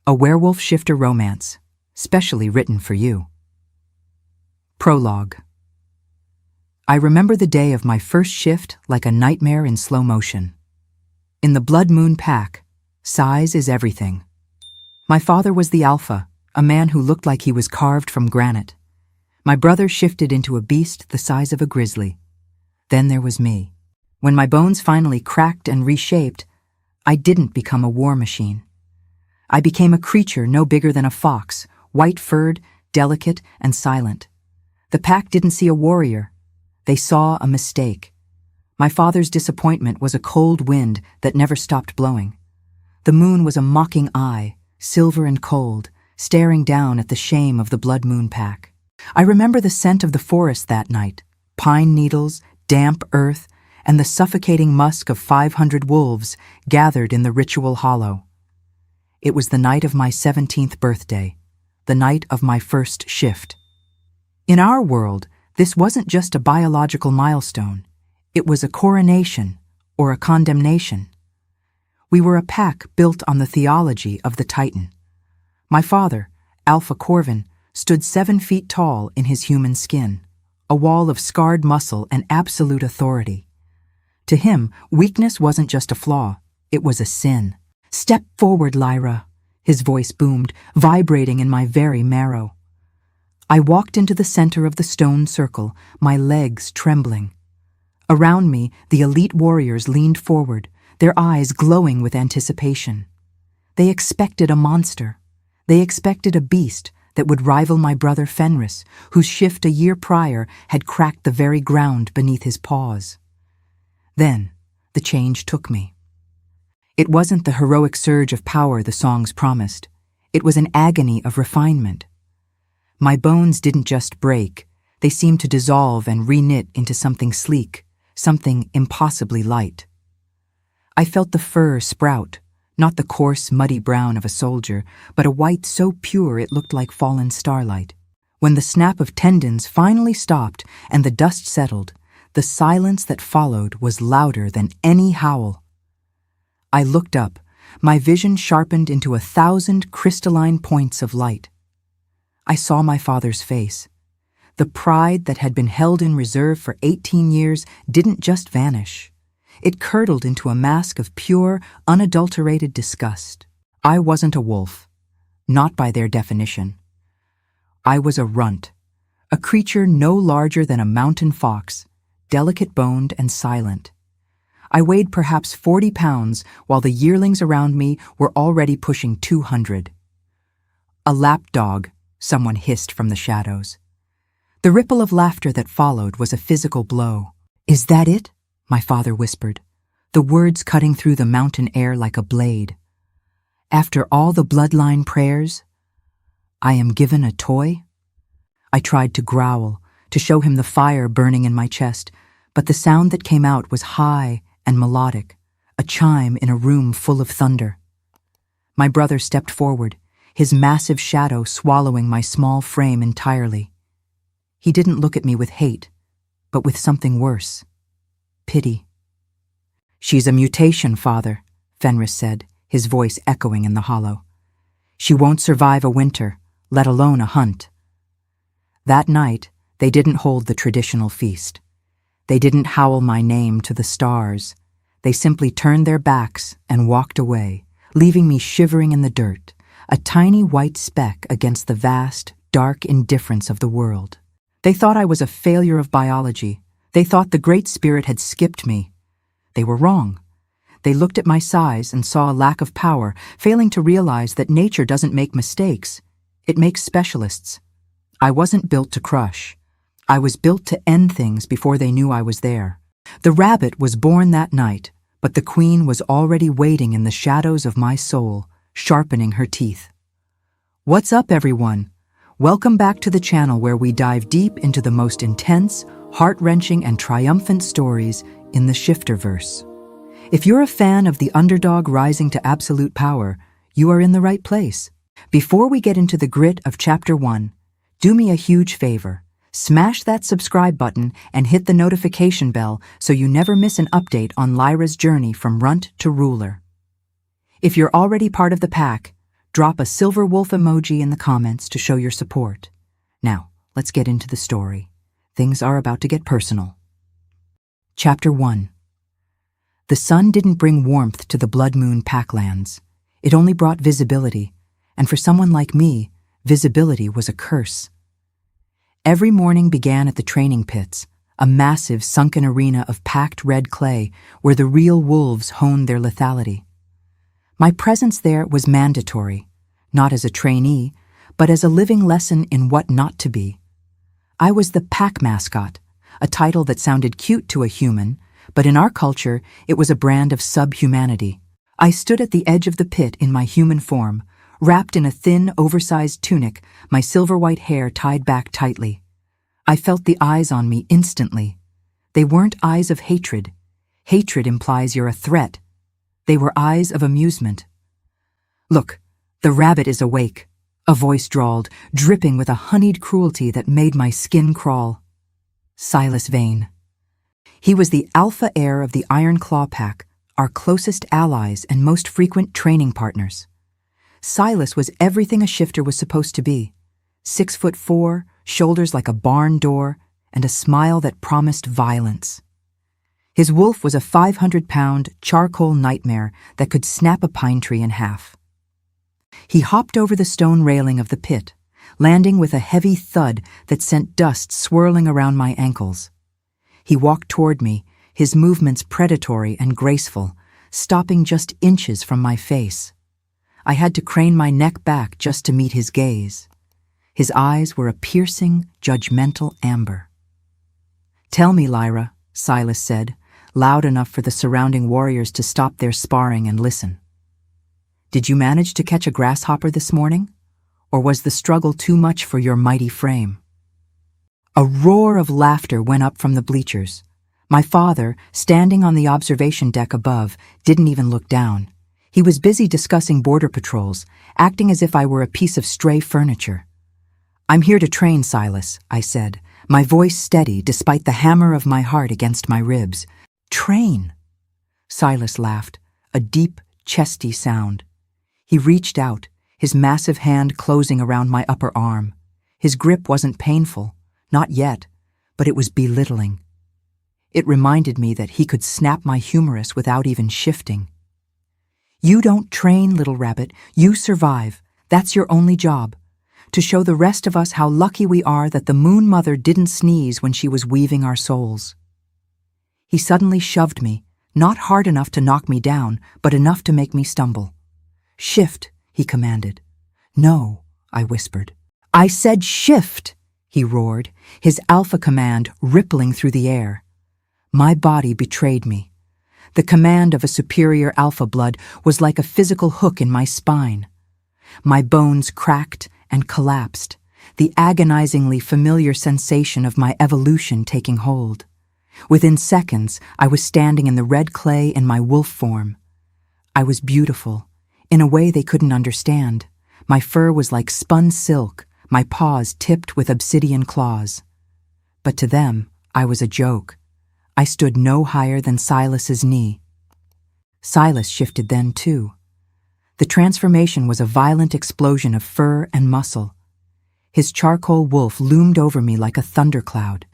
A werewolf shifter romance, specially written for you. Prologue. I remember the day of my first shift like a nightmare in slow motion. In the Blood Moon pack, size is everything. My father was the alpha, a man who looked like he was carved from granite. My brother shifted into a beast the size of a grizzly. Then there was me. When my bones finally cracked and reshaped, I didn't become a war machine. I became a creature no bigger than a fox, white-furred, delicate, and silent. The pack didn't see a warrior. They saw a mistake. My father's disappointment was a cold wind that never stopped blowing. The moon was a mocking eye, silver and cold, staring down at the shame of the Blood Moon pack. I remember the scent of the forest that night, pine needles, damp earth, and the suffocating musk of 500 wolves gathered in the ritual hollow. It was the night of my 17th birthday, the night of my first shift. In our world, this wasn't just a biological milestone. It was a coronation or a condemnation. We were a pack built on the theology of the Titan. My father, Alpha Corvin, stood 7 feet tall in his human skin, a wall of scarred muscle and absolute authority. To him, weakness wasn't just a flaw, it was a sin. "Step forward, Lyra," his voice boomed, vibrating in my very marrow. I walked into the center of the stone circle, my legs trembling. Around me, the elite warriors leaned forward, their eyes glowing with anticipation. They expected a monster. They expected a beast that would rival my brother Fenris, whose shift a year prior had cracked the very ground beneath his paws. Then, the change took me. It wasn't the heroic surge of power the songs promised. It was an agony of refinement. My bones didn't just break. They seemed to dissolve and reknit into something sleek, something impossibly light. I felt the fur sprout, not the coarse, muddy brown of a soldier, but a white so pure it looked like fallen starlight. When the snap of tendons finally stopped and the dust settled, the silence that followed was louder than any howl. I looked up, my vision sharpened into 1,000 crystalline points of light. I saw my father's face. The pride that had been held in reserve for 18 years didn't just vanish. It curdled into a mask of pure, unadulterated disgust. I wasn't a wolf, not by their definition. I was a runt, a creature no larger than a mountain fox, delicate-boned and silent. I weighed perhaps 40 pounds, while the yearlings around me were already pushing 200. "A lapdog," someone hissed from the shadows. The ripple of laughter that followed was a physical blow. "Is that it?" my father whispered, the words cutting through the mountain air like a blade. "After all the bloodline prayers, I am given a toy?" I tried to growl, to show him the fire burning in my chest, but the sound that came out was high and melodic, a chime in a room full of thunder. My brother stepped forward, his massive shadow swallowing my small frame entirely. He didn't look at me with hate, but with something worse. Pity. "She's a mutation, father," Fenris said, his voice echoing in the hollow. "She won't survive a winter, let alone a hunt." That night, they didn't hold the traditional feast. They didn't howl my name to the stars. They simply turned their backs and walked away, leaving me shivering in the dirt, a tiny white speck against the vast, dark indifference of the world. They thought I was a failure of biology. They thought the Great Spirit had skipped me. They were wrong. They looked at my size and saw a lack of power, failing to realize that nature doesn't make mistakes. It makes specialists. I wasn't built to crush. I was built to end things before they knew I was there. The rabbit was born that night, but the queen was already waiting in the shadows of my soul, sharpening her teeth. What's up, everyone? Welcome back to the channel where we dive deep into the most intense, heart-wrenching, and triumphant stories in the Shifterverse. If you're a fan of the underdog rising to absolute power, you are in the right place. Before we get into the grit of Chapter 1, do me a huge favor. Smash that subscribe button and hit the notification bell so you never miss an update on Lyra's journey from runt to ruler. If you're already part of the pack, Drop a silver wolf emoji in the comments to show your support. Now, let's get into the story. Things are about to get personal. Chapter 1. The sun didn't bring warmth to the Blood Moon Packlands. It only brought visibility, and for someone like me, visibility was a curse. Every morning began at the training pits, a massive sunken arena of packed red clay where the real wolves honed their lethality. My presence there was mandatory, not as a trainee, but as a living lesson in what not to be. I was the pack mascot, a title that sounded cute to a human, but in our culture it was a brand of subhumanity. I stood at the edge of the pit in my human form, wrapped in a thin, oversized tunic, my silver-white hair tied back tightly. I felt the eyes on me instantly. They weren't eyes of hatred. Hatred implies you're a threat. They were eyes of amusement. "Look, the rabbit is awake," a voice drawled, dripping with a honeyed cruelty that made my skin crawl. Silas Vane. He was the alpha heir of the Iron Claw Pack, our closest allies and most frequent training partners. Silas was everything a shifter was supposed to be. 6'4", shoulders like a barn door, and a smile that promised violence. His wolf was a 500-pound charcoal nightmare that could snap a pine tree in half. He hopped over the stone railing of the pit, landing with a heavy thud that sent dust swirling around my ankles. He walked toward me, his movements predatory and graceful, stopping just inches from my face. I had to crane my neck back just to meet his gaze. His eyes were a piercing, judgmental amber. "Tell me, Lyra," Silas said, loud enough for the surrounding warriors to stop their sparring and listen. "Did you manage to catch a grasshopper this morning? Or was the struggle too much for your mighty frame?" A roar of laughter went up from the bleachers. My father, standing on the observation deck above, didn't even look down. He was busy discussing border patrols, acting as if I were a piece of stray furniture. "I'm here to train, Silas," I said, my voice steady despite the hammer of my heart against my ribs. "Train?" Silas laughed, a deep, chesty sound. He reached out, his massive hand closing around my upper arm. His grip wasn't painful, not yet, but it was belittling. It reminded me that he could snap my humerus without even shifting. "You don't train, little rabbit, you survive. That's your only job. To show the rest of us how lucky we are that the Moon Mother didn't sneeze when she was weaving our souls." He suddenly shoved me, not hard enough to knock me down, but enough to make me stumble. "Shift," he commanded. "No," I whispered. "I said shift," he roared, his alpha command rippling through the air. My body betrayed me. The command of a superior alpha blood was like a physical hook in my spine. My bones cracked and collapsed, the agonizingly familiar sensation of my evolution taking hold. Within seconds, I was standing in the red clay in my wolf form. I was beautiful, in a way they couldn't understand. My fur was like spun silk, my paws tipped with obsidian claws. But to them, I was a joke. I stood no higher than Silas's knee. Silas shifted then, too. The transformation was a violent explosion of fur and muscle. His charcoal wolf loomed over me like a thundercloud.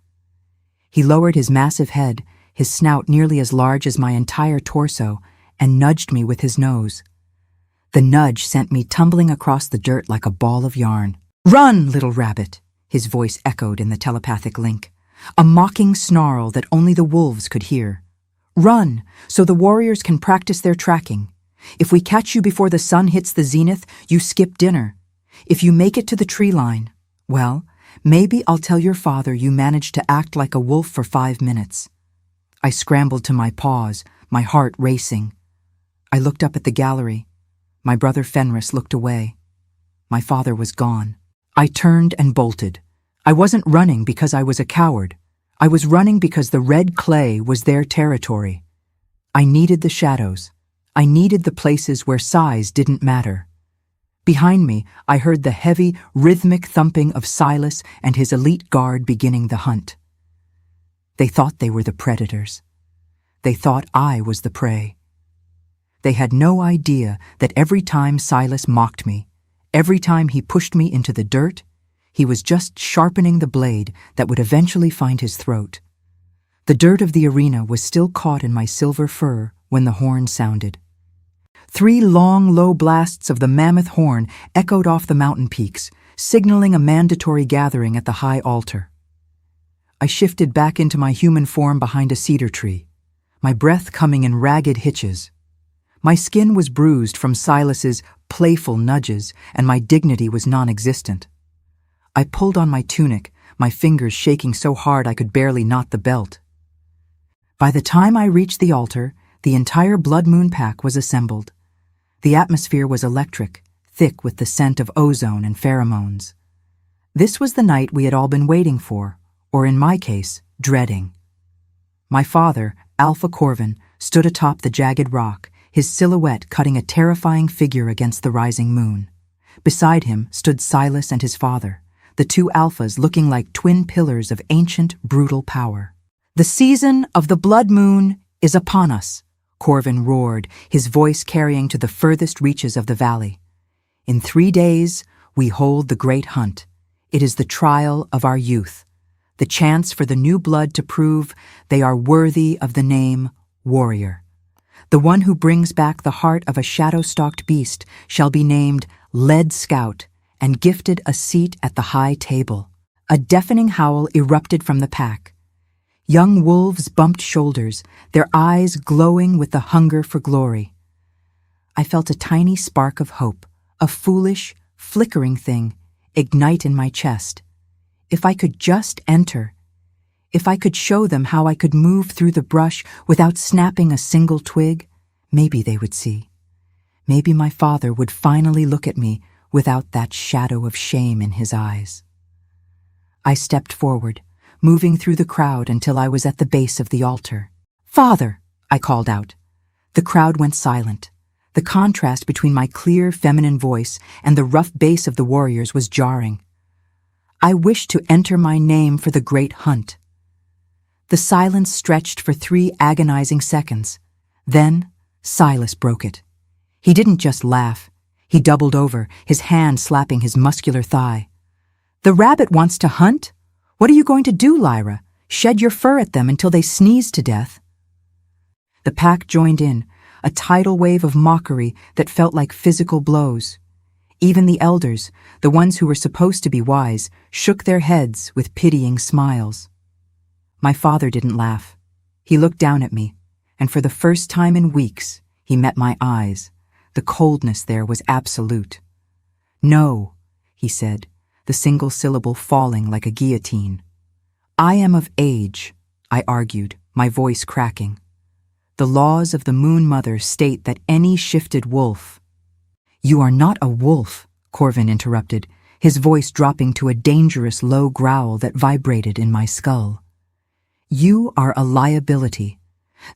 He lowered his massive head, his snout nearly as large as my entire torso, and nudged me with his nose. The nudge sent me tumbling across the dirt like a ball of yarn. "Run, little rabbit," his voice echoed in the telepathic link, a mocking snarl that only the wolves could hear. "Run, so the warriors can practice their tracking. If we catch you before the sun hits the zenith, you skip dinner. If you make it to the tree line, well, maybe I'll tell your father you managed to act like a wolf for 5 minutes." I scrambled to my paws, my heart racing. I looked up at the gallery. My brother Fenris looked away. My father was gone. I turned and bolted. I wasn't running because I was a coward. I was running because the red clay was their territory. I needed the shadows. I needed the places where size didn't matter. Behind me, I heard the heavy, rhythmic thumping of Silas and his elite guard beginning the hunt. They thought they were the predators. They thought I was the prey. They had no idea that every time Silas mocked me, Every time he pushed me into the dirt, he was just sharpening the blade that would eventually find his throat. The dirt of the arena was still caught in my silver fur when the horn sounded. 3 long, low blasts of the mammoth horn echoed off the mountain peaks, signaling a mandatory gathering at the high altar. I shifted back into my human form behind a cedar tree, my breath coming in ragged hitches. My skin was bruised from Silas's playful nudges, and my dignity was non-existent. I pulled on my tunic, my fingers shaking so hard I could barely knot the belt. By the time I reached the altar, the entire Blood Moon pack was assembled. The atmosphere was electric, thick with the scent of ozone and pheromones. This was the night we had all been waiting for, or in my case, dreading. My father, Alpha Corvin, stood atop the jagged rock, his silhouette cutting a terrifying figure against the rising moon. Beside him stood Silas and his father, the 2 alphas looking like twin pillars of ancient, brutal power. "The season of the Blood Moon is upon us," Corvin roared, his voice carrying to the furthest reaches of the valley. "In 3 days, we hold the great hunt. It is the trial of our youth, the chance for the new blood to prove they are worthy of the name warrior. The one who brings back the heart of a shadow-stalked beast shall be named Lead Scout and gifted a seat at the high table." A deafening howl erupted from the pack. Young wolves bumped shoulders, their eyes glowing with the hunger for glory. I felt a tiny spark of hope, a foolish, flickering thing, ignite in my chest. If I could just enter, if I could show them how I could move through the brush without snapping a single twig, maybe they would see. Maybe my father would finally look at me without that shadow of shame in his eyes. I stepped forward, moving through the crowd until I was at the base of the altar. "Father!" I called out. The crowd went silent. The contrast between my clear feminine voice and the rough bass of the warriors was jarring. I wished to enter my name for the great hunt. The silence stretched for 3 agonizing seconds. Then, Silas broke it. He didn't just laugh. He doubled over, his hand slapping his muscular thigh. "The rabbit wants to hunt? What are you going to do, Lyra? Shed your fur at them until they sneeze to death?" The pack joined in, a tidal wave of mockery that felt like physical blows. Even the elders, the ones who were supposed to be wise, shook their heads with pitying smiles. My father didn't laugh. He looked down at me, and for the first time in weeks, he met my eyes. The coldness there was absolute. "No," he said, the single syllable falling like a guillotine. "I am of age," I argued, my voice cracking. "The laws of the Moon Mother state that any shifted wolf—" "You are not a wolf," Corvin interrupted, his voice dropping to a dangerous low growl that vibrated in my skull. "You are a liability.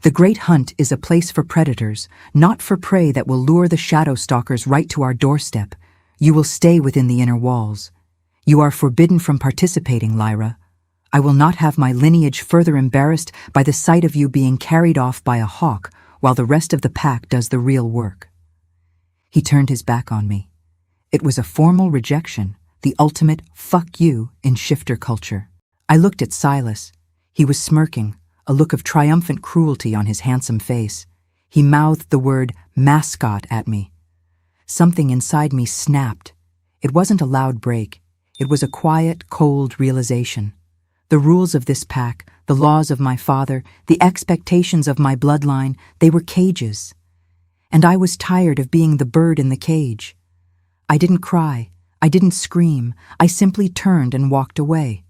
The Great Hunt is a place for predators, not for prey that will lure the Shadow-Stalkers right to our doorstep. You will stay within the inner walls. You are forbidden from participating, Lyra. I will not have my lineage further embarrassed by the sight of you being carried off by a hawk while the rest of the pack does the real work." He turned his back on me. It was a formal rejection, the ultimate fuck you in shifter culture. I looked at Silas. He was smirking, a look of triumphant cruelty on his handsome face. He mouthed the word mascot at me. Something inside me snapped. It wasn't a loud break. It was a quiet, cold realization. The rules of this pack, the laws of my father, the expectations of my bloodline, they were cages. And I was tired of being the bird in the cage. I didn't cry. I didn't scream. I simply turned and walked away.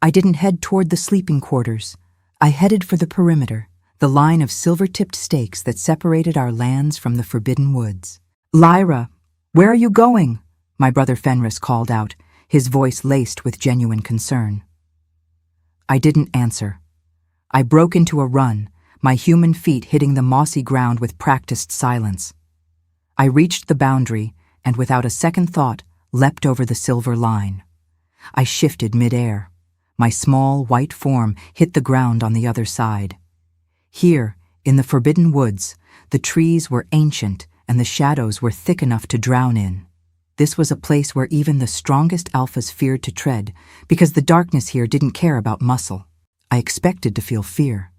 I didn't head toward the sleeping quarters. I headed for the perimeter, the line of silver-tipped stakes that separated our lands from the forbidden woods. "Lyra, where are you going?" my brother Fenris called out, his voice laced with genuine concern. I didn't answer. I broke into a run, my human feet hitting the mossy ground with practiced silence. I reached the boundary and, without a second thought, leapt over the silver line. I shifted midair. My small, white form hit the ground on the other side. Here, in the forbidden woods, the trees were ancient and the shadows were thick enough to drown in. This was a place where even the strongest alphas feared to tread, because the darkness here didn't care about muscle. I expected to feel fear.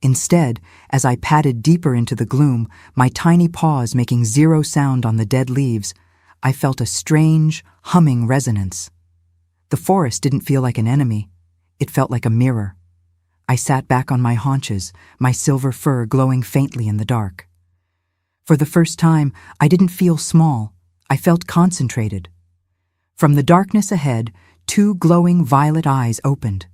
Instead, as I padded deeper into the gloom, my tiny paws making zero sound on the dead leaves, I felt a strange, humming resonance. The forest didn't feel like an enemy. It felt like a mirror. I sat back on my haunches, my silver fur glowing faintly in the dark. For the first time, I didn't feel small. I felt concentrated. From the darkness ahead, 2 glowing violet eyes opened.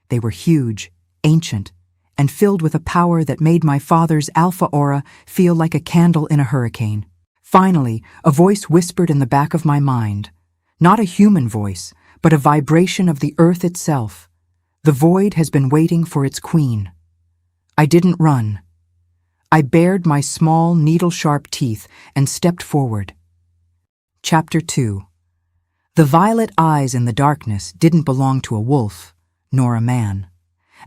They were huge, ancient, and filled with a power that made my father's alpha aura feel like a candle in a hurricane. Finally, a voice whispered in the back of my mind. Not a human voice, but a vibration of the earth itself. The void has been waiting for its queen. I didn't run. I bared my small, needle-sharp teeth and stepped forward. Chapter 2. The violet eyes in the darkness didn't belong to a wolf, nor a man.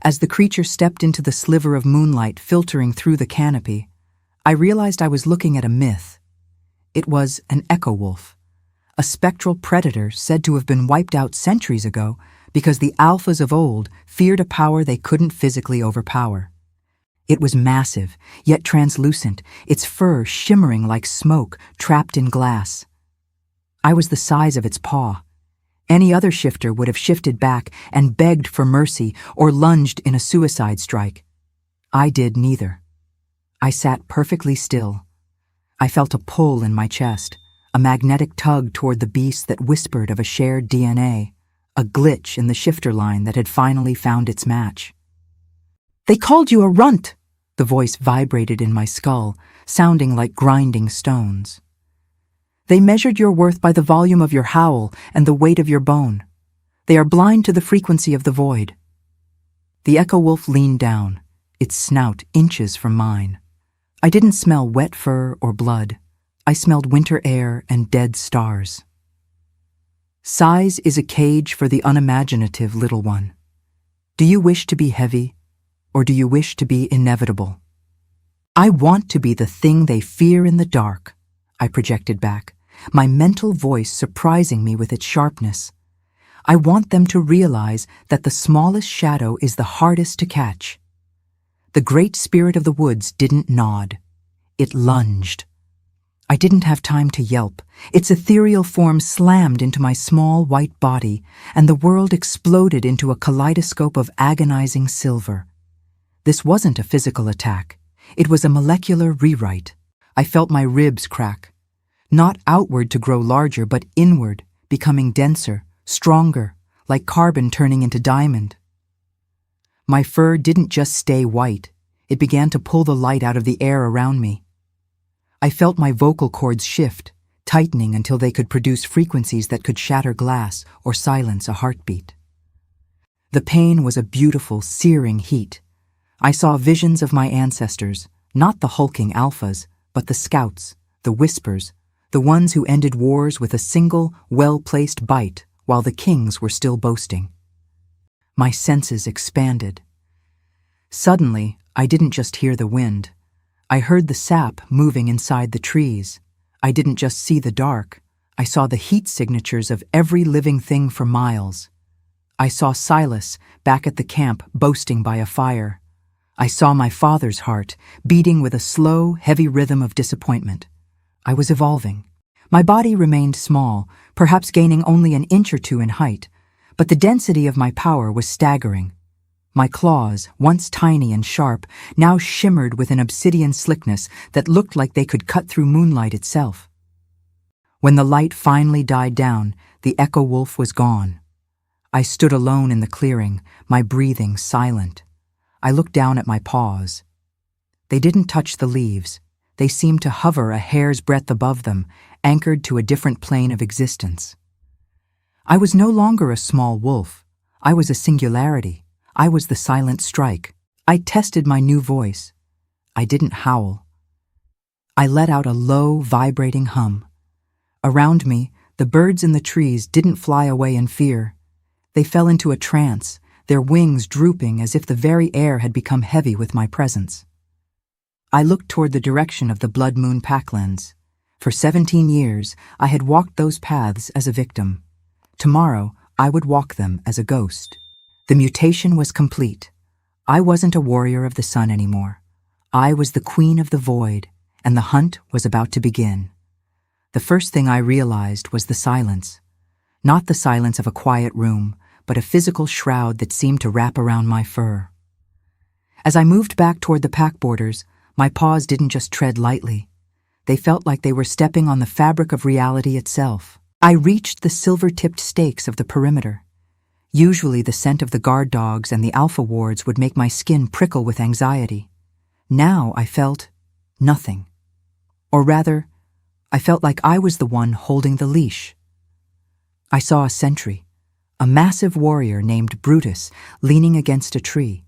As the creature stepped into the sliver of moonlight filtering through the canopy, I realized I was looking at a myth. It was an echo wolf, a spectral predator said to have been wiped out centuries ago because the alphas of old feared a power they couldn't physically overpower. It was massive, yet translucent, its fur shimmering like smoke trapped in glass. I was the size of its paw. Any other shifter would have shifted back and begged for mercy or lunged in a suicide strike. I did neither. I sat perfectly still. I felt a pull in my chest, a magnetic tug toward the beast that whispered of a shared DNA, a glitch in the shifter line that had finally found its match. "They called you a runt," the voice vibrated in my skull, sounding like grinding stones. "They measured your worth by the volume of your howl and the weight of your bone. They are blind to the frequency of the void." The echo wolf leaned down, its snout inches from mine. I didn't smell wet fur or blood. I smelled winter air and dead stars. "Size is a cage for the unimaginative, little one. Do you wish to be heavy, or do you wish to be inevitable?" "I want to be the thing they fear in the dark," I projected back, my mental voice surprising me with its sharpness. "I want them to realize that the smallest shadow is the hardest to catch." The great spirit of the woods didn't nod. It lunged. I didn't have time to yelp. Its ethereal form slammed into my small white body, and the world exploded into a kaleidoscope of agonizing silver. This wasn't a physical attack. It was a molecular rewrite. I felt my ribs crack. Not outward to grow larger, but inward, becoming denser, stronger, like carbon turning into diamond. My fur didn't just stay white. It began to pull the light out of the air around me. I felt my vocal cords shift, tightening until they could produce frequencies that could shatter glass or silence a heartbeat. The pain was a beautiful, searing heat. I saw visions of my ancestors, not the hulking alphas, but the scouts, the whispers, the ones who ended wars with a single, well-placed bite while the kings were still boasting. My senses expanded. Suddenly, I didn't just hear the wind. I heard the sap moving inside the trees. I didn't just see the dark. I saw the heat signatures of every living thing for miles. I saw Silas back at the camp boasting by a fire. I saw my father's heart beating with a slow, heavy rhythm of disappointment. I was evolving. My body remained small, perhaps gaining only an inch or 2 in height, but the density of my power was staggering. My claws, once tiny and sharp, now shimmered with an obsidian slickness that looked like they could cut through moonlight itself. When the light finally died down, the echo wolf was gone. I stood alone in the clearing, my breathing silent. I looked down at my paws. They didn't touch the leaves. They seemed to hover a hair's breadth above them, anchored to a different plane of existence. I was no longer a small wolf. I was a singularity. I was the silent strike. I tested my new voice. I didn't howl. I let out a low, vibrating hum. Around me, the birds in the trees didn't fly away in fear. They fell into a trance, their wings drooping as if the very air had become heavy with my presence. I looked toward the direction of the blood moon packlands. For 17 years, I had walked those paths as a victim. Tomorrow, I would walk them as a ghost. The mutation was complete. I wasn't a warrior of the sun anymore. I was the queen of the void, and the hunt was about to begin. The first thing I realized was the silence. Not the silence of a quiet room, but a physical shroud that seemed to wrap around my fur. As I moved back toward the pack borders, my paws didn't just tread lightly. They felt like they were stepping on the fabric of reality itself. I reached the silver-tipped stakes of the perimeter. Usually the scent of the guard dogs and the alpha wards would make my skin prickle with anxiety. Now I felt nothing. Or rather, I felt like I was the one holding the leash. I saw a sentry, a massive warrior named Brutus, leaning against a tree.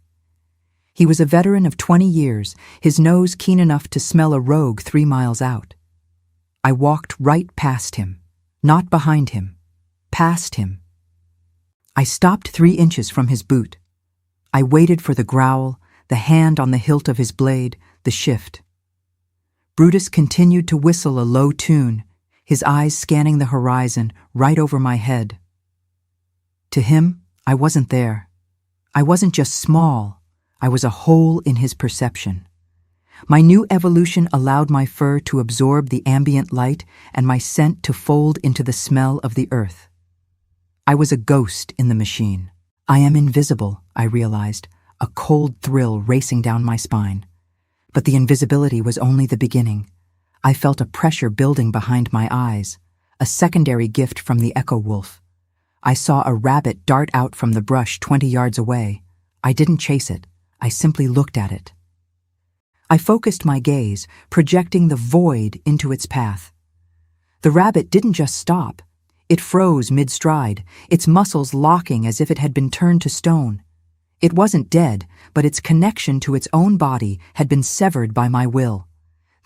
He was a veteran of 20 years, his nose keen enough to smell a rogue 3 miles out. I walked right past him, not behind him, past him. I stopped 3 inches from his boot. I waited for the growl, the hand on the hilt of his blade, the shift. Brutus continued to whistle a low tune, his eyes scanning the horizon right over my head. To him, I wasn't there. I wasn't just small. I was a hole in his perception. My new evolution allowed my fur to absorb the ambient light and my scent to fold into the smell of the earth. I was a ghost in the machine. I am invisible, I realized, a cold thrill racing down my spine. But the invisibility was only the beginning. I felt a pressure building behind my eyes, a secondary gift from the echo wolf. I saw a rabbit dart out from the brush 20 yards away. I didn't chase it. I simply looked at it. I focused my gaze, projecting the void into its path. The rabbit didn't just stop. It froze mid-stride, its muscles locking as if it had been turned to stone. It wasn't dead, but its connection to its own body had been severed by my will.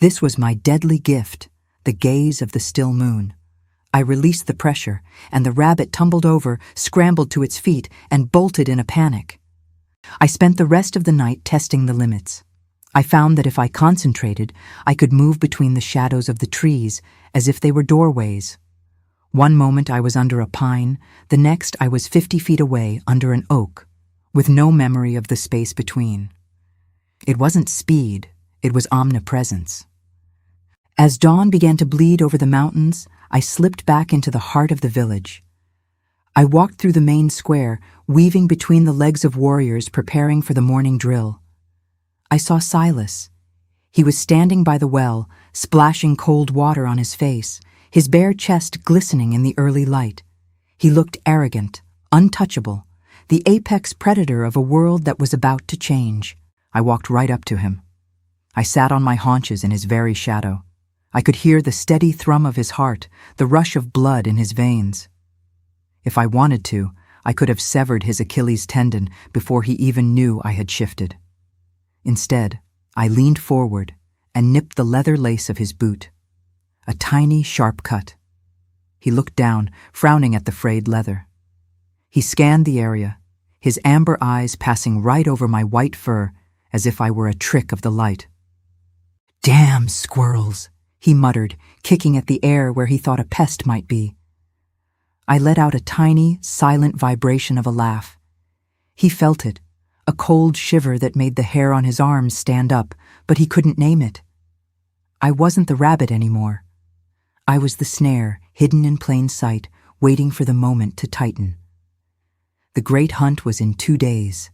This was my deadly gift, the gaze of the still moon. I released the pressure, and the rabbit tumbled over, scrambled to its feet, and bolted in a panic. I spent the rest of the night testing the limits. I found that if I concentrated, I could move between the shadows of the trees, as if they were doorways. One moment I was under a pine, the next I was 50 feet away under an oak, with no memory of the space between. It wasn't speed, it was omnipresence. As dawn began to bleed over the mountains, I slipped back into the heart of the village. I walked through the main square, weaving between the legs of warriors preparing for the morning drill. I saw Silas. He was standing by the well, splashing cold water on his face, his bare chest glistening in the early light. He looked arrogant, untouchable, the apex predator of a world that was about to change. I walked right up to him. I sat on my haunches in his very shadow. I could hear the steady thrum of his heart, the rush of blood in his veins. If I wanted to, I could have severed his Achilles tendon before he even knew I had shifted. Instead, I leaned forward and nipped the leather lace of his boot. A tiny, sharp cut. He looked down, frowning at the frayed leather. He scanned the area, his amber eyes passing right over my white fur as if I were a trick of the light. "Damn squirrels," he muttered, kicking at the air where he thought a pest might be. I let out a tiny, silent vibration of a laugh. He felt it, a cold shiver that made the hair on his arms stand up, but he couldn't name it. I wasn't the rabbit anymore. I was the snare, hidden in plain sight, waiting for the moment to tighten. The great hunt was in 2 days.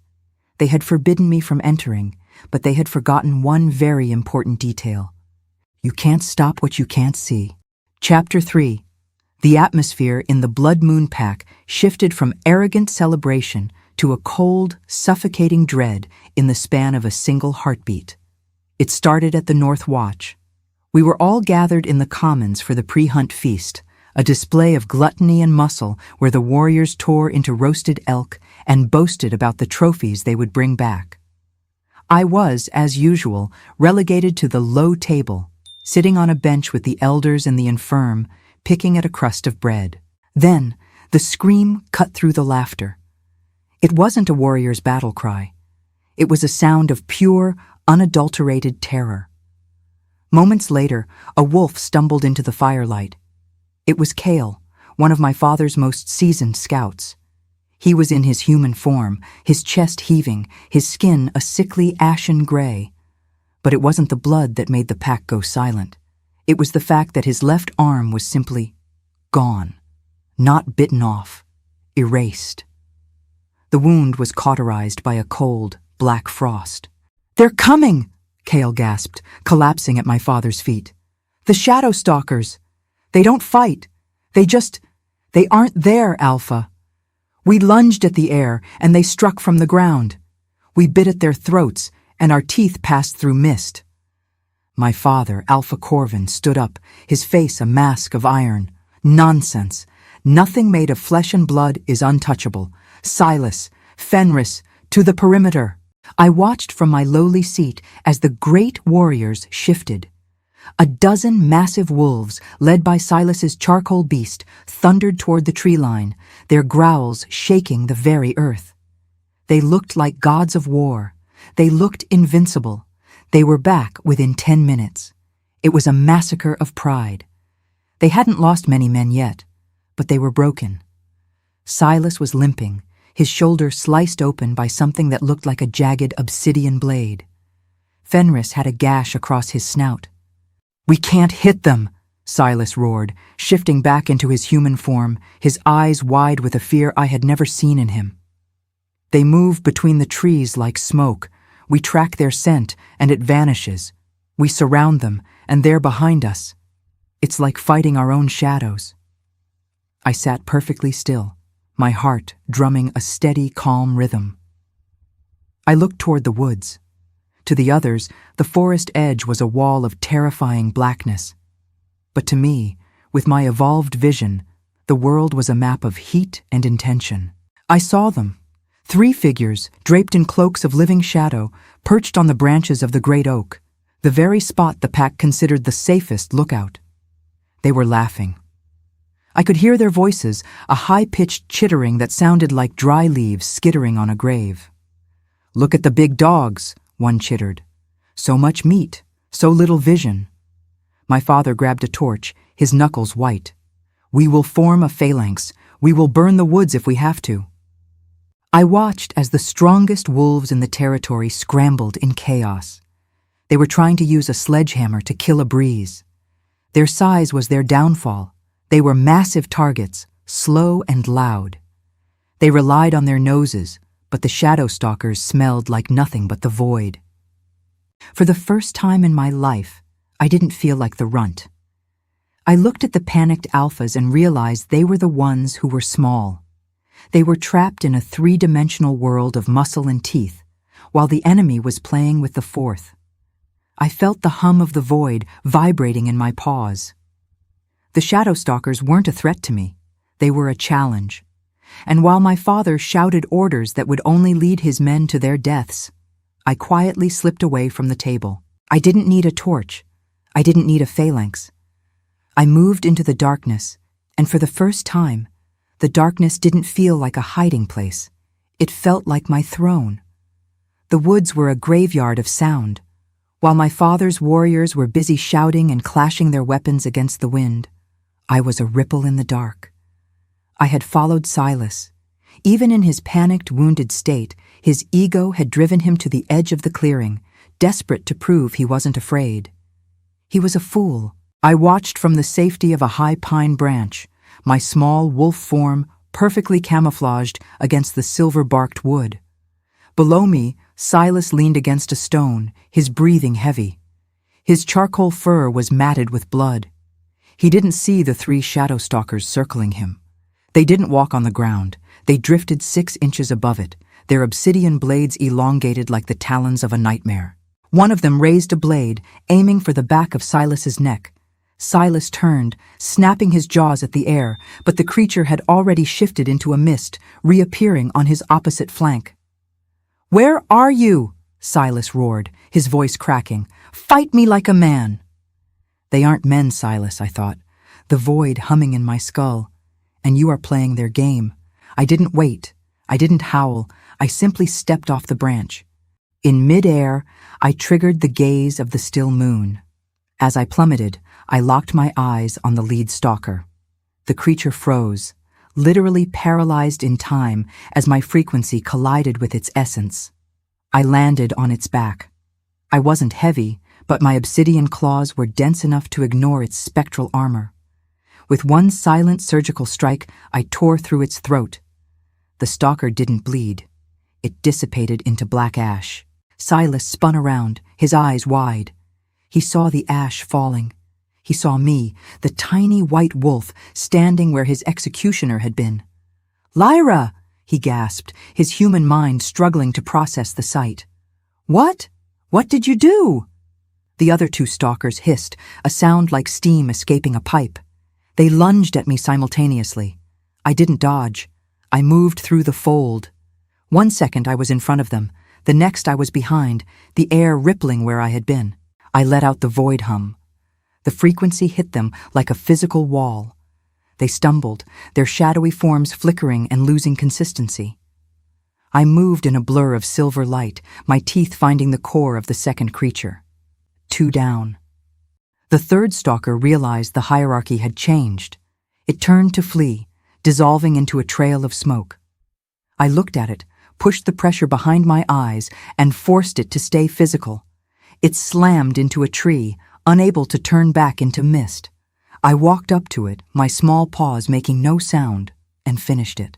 They had forbidden me from entering, but they had forgotten one very important detail. You can't stop what you can't see. Chapter 3. The atmosphere in the Blood Moon Pack shifted from arrogant celebration to a cold, suffocating dread in the span of a single heartbeat. It started at the North Watch. We were all gathered in the commons for the pre-hunt feast, a display of gluttony and muscle where the warriors tore into roasted elk and boasted about the trophies they would bring back. I was, as usual, relegated to the low table, sitting on a bench with the elders and the infirm, picking at a crust of bread. Then, the scream cut through the laughter. It wasn't a warrior's battle cry. It was a sound of pure, unadulterated terror. Moments later, a wolf stumbled into the firelight. It was Kale, one of my father's most seasoned scouts. He was in his human form, his chest heaving, his skin a sickly ashen gray. But it wasn't the blood that made the pack go silent. It was the fact that his left arm was simply gone, not bitten off, erased. The wound was cauterized by a cold, black frost. "They're coming!" Kale gasped, collapsing at my father's feet. "The Shadow-Stalkers! They don't fight. They aren't there, Alpha." We lunged at the air, and they struck from the ground. We bit at their throats, and our teeth passed through mist. My father, Alpha Corvin, stood up, his face a mask of iron. "Nonsense. Nothing made of flesh and blood is untouchable. Silas, Fenris, to the perimeter." I watched from my lowly seat as the great warriors shifted. A dozen massive wolves, led by Silas's charcoal beast, thundered toward the tree line, their growls shaking the very earth. They looked like gods of war. They looked invincible. They were back within 10 minutes. It was a massacre of pride. They hadn't lost many men yet, but they were broken. Silas was limping, his shoulder sliced open by something that looked like a jagged obsidian blade. Fenris had a gash across his snout. "We can't hit them," Silas roared, shifting back into his human form, his eyes wide with a fear I had never seen in him. "They move between the trees like smoke. We track their scent, and it vanishes. We surround them, and they're behind us. It's like fighting our own shadows." I sat perfectly still, my heart drumming a steady, calm rhythm. I looked toward the woods. To the others, the forest edge was a wall of terrifying blackness. But to me, with my evolved vision, the world was a map of heat and intention. I saw them. 3 figures, draped in cloaks of living shadow, perched on the branches of the great oak, the very spot the pack considered the safest lookout. They were laughing. I could hear their voices, a high-pitched chittering that sounded like dry leaves skittering on a grave. "Look at the big dogs," one chittered. "So much meat, so little vision." My father grabbed a torch, his knuckles white. "We will form a phalanx. We will burn the woods if we have to." I watched as the strongest wolves in the territory scrambled in chaos. They were trying to use a sledgehammer to kill a breeze. Their size was their downfall. They were massive targets, slow and loud. They relied on their noses, but the Shadow-Stalkers smelled like nothing but the void. For the first time in my life, I didn't feel like the runt. I looked at the panicked alphas and realized they were the ones who were small. They were trapped in a 3-dimensional world of muscle and teeth, while the enemy was playing with the 4th. I felt the hum of the void vibrating in my paws. The Shadow-Stalkers weren't a threat to me. They were a challenge. And while my father shouted orders that would only lead his men to their deaths, I quietly slipped away from the table. I didn't need a torch. I didn't need a phalanx. I moved into the darkness, and for the first time, the darkness didn't feel like a hiding place. It felt like my throne. The woods were a graveyard of sound. While my father's warriors were busy shouting and clashing their weapons against the wind, I was a ripple in the dark. I had followed Silas. Even in his panicked, wounded state, his ego had driven him to the edge of the clearing, desperate to prove he wasn't afraid. He was a fool. I watched from the safety of a high pine branch, my small wolf form perfectly camouflaged against the silver-barked wood. Below me, Silas leaned against a stone, his breathing heavy. His charcoal fur was matted with blood. He didn't see the 3 Shadow-Stalkers circling him. They didn't walk on the ground. They drifted 6 inches above it, their obsidian blades elongated like the talons of a nightmare. One of them raised a blade, aiming for the back of Silas's neck. Silas turned, snapping his jaws at the air, but the creature had already shifted into a mist, reappearing on his opposite flank. "Where are you?" Silas roared, his voice cracking. "Fight me like a man." They aren't men, Silas, I thought, the void humming in my skull. And you are playing their game. I didn't wait. I didn't howl. I simply stepped off the branch. In mid-air, I triggered the gaze of the still moon. As I plummeted, I locked my eyes on the lead stalker. The creature froze, literally paralyzed in time as my frequency collided with its essence. I landed on its back. I wasn't heavy, but my obsidian claws were dense enough to ignore its spectral armor. With one silent surgical strike, I tore through its throat. The stalker didn't bleed. It dissipated into black ash. Silas spun around, his eyes wide. He saw the ash falling. He saw me, the tiny white wolf, standing where his executioner had been. "Lyra!" he gasped, his human mind struggling to process the sight. "What? What did you do?" The other two stalkers hissed, a sound like steam escaping a pipe. They lunged at me simultaneously. I didn't dodge. I moved through the fold. 1 second I was in front of them, the next I was behind, the air rippling where I had been. I let out the void hum. The frequency hit them like a physical wall. They stumbled, their shadowy forms flickering and losing consistency. I moved in a blur of silver light, my teeth finding the core of the second creature. 2 down. The third stalker realized the hierarchy had changed. It turned to flee, dissolving into a trail of smoke. I looked at it, pushed the pressure behind my eyes, and forced it to stay physical. It slammed into a tree, unable to turn back into mist. I walked up to it, my small paws making no sound, and finished it.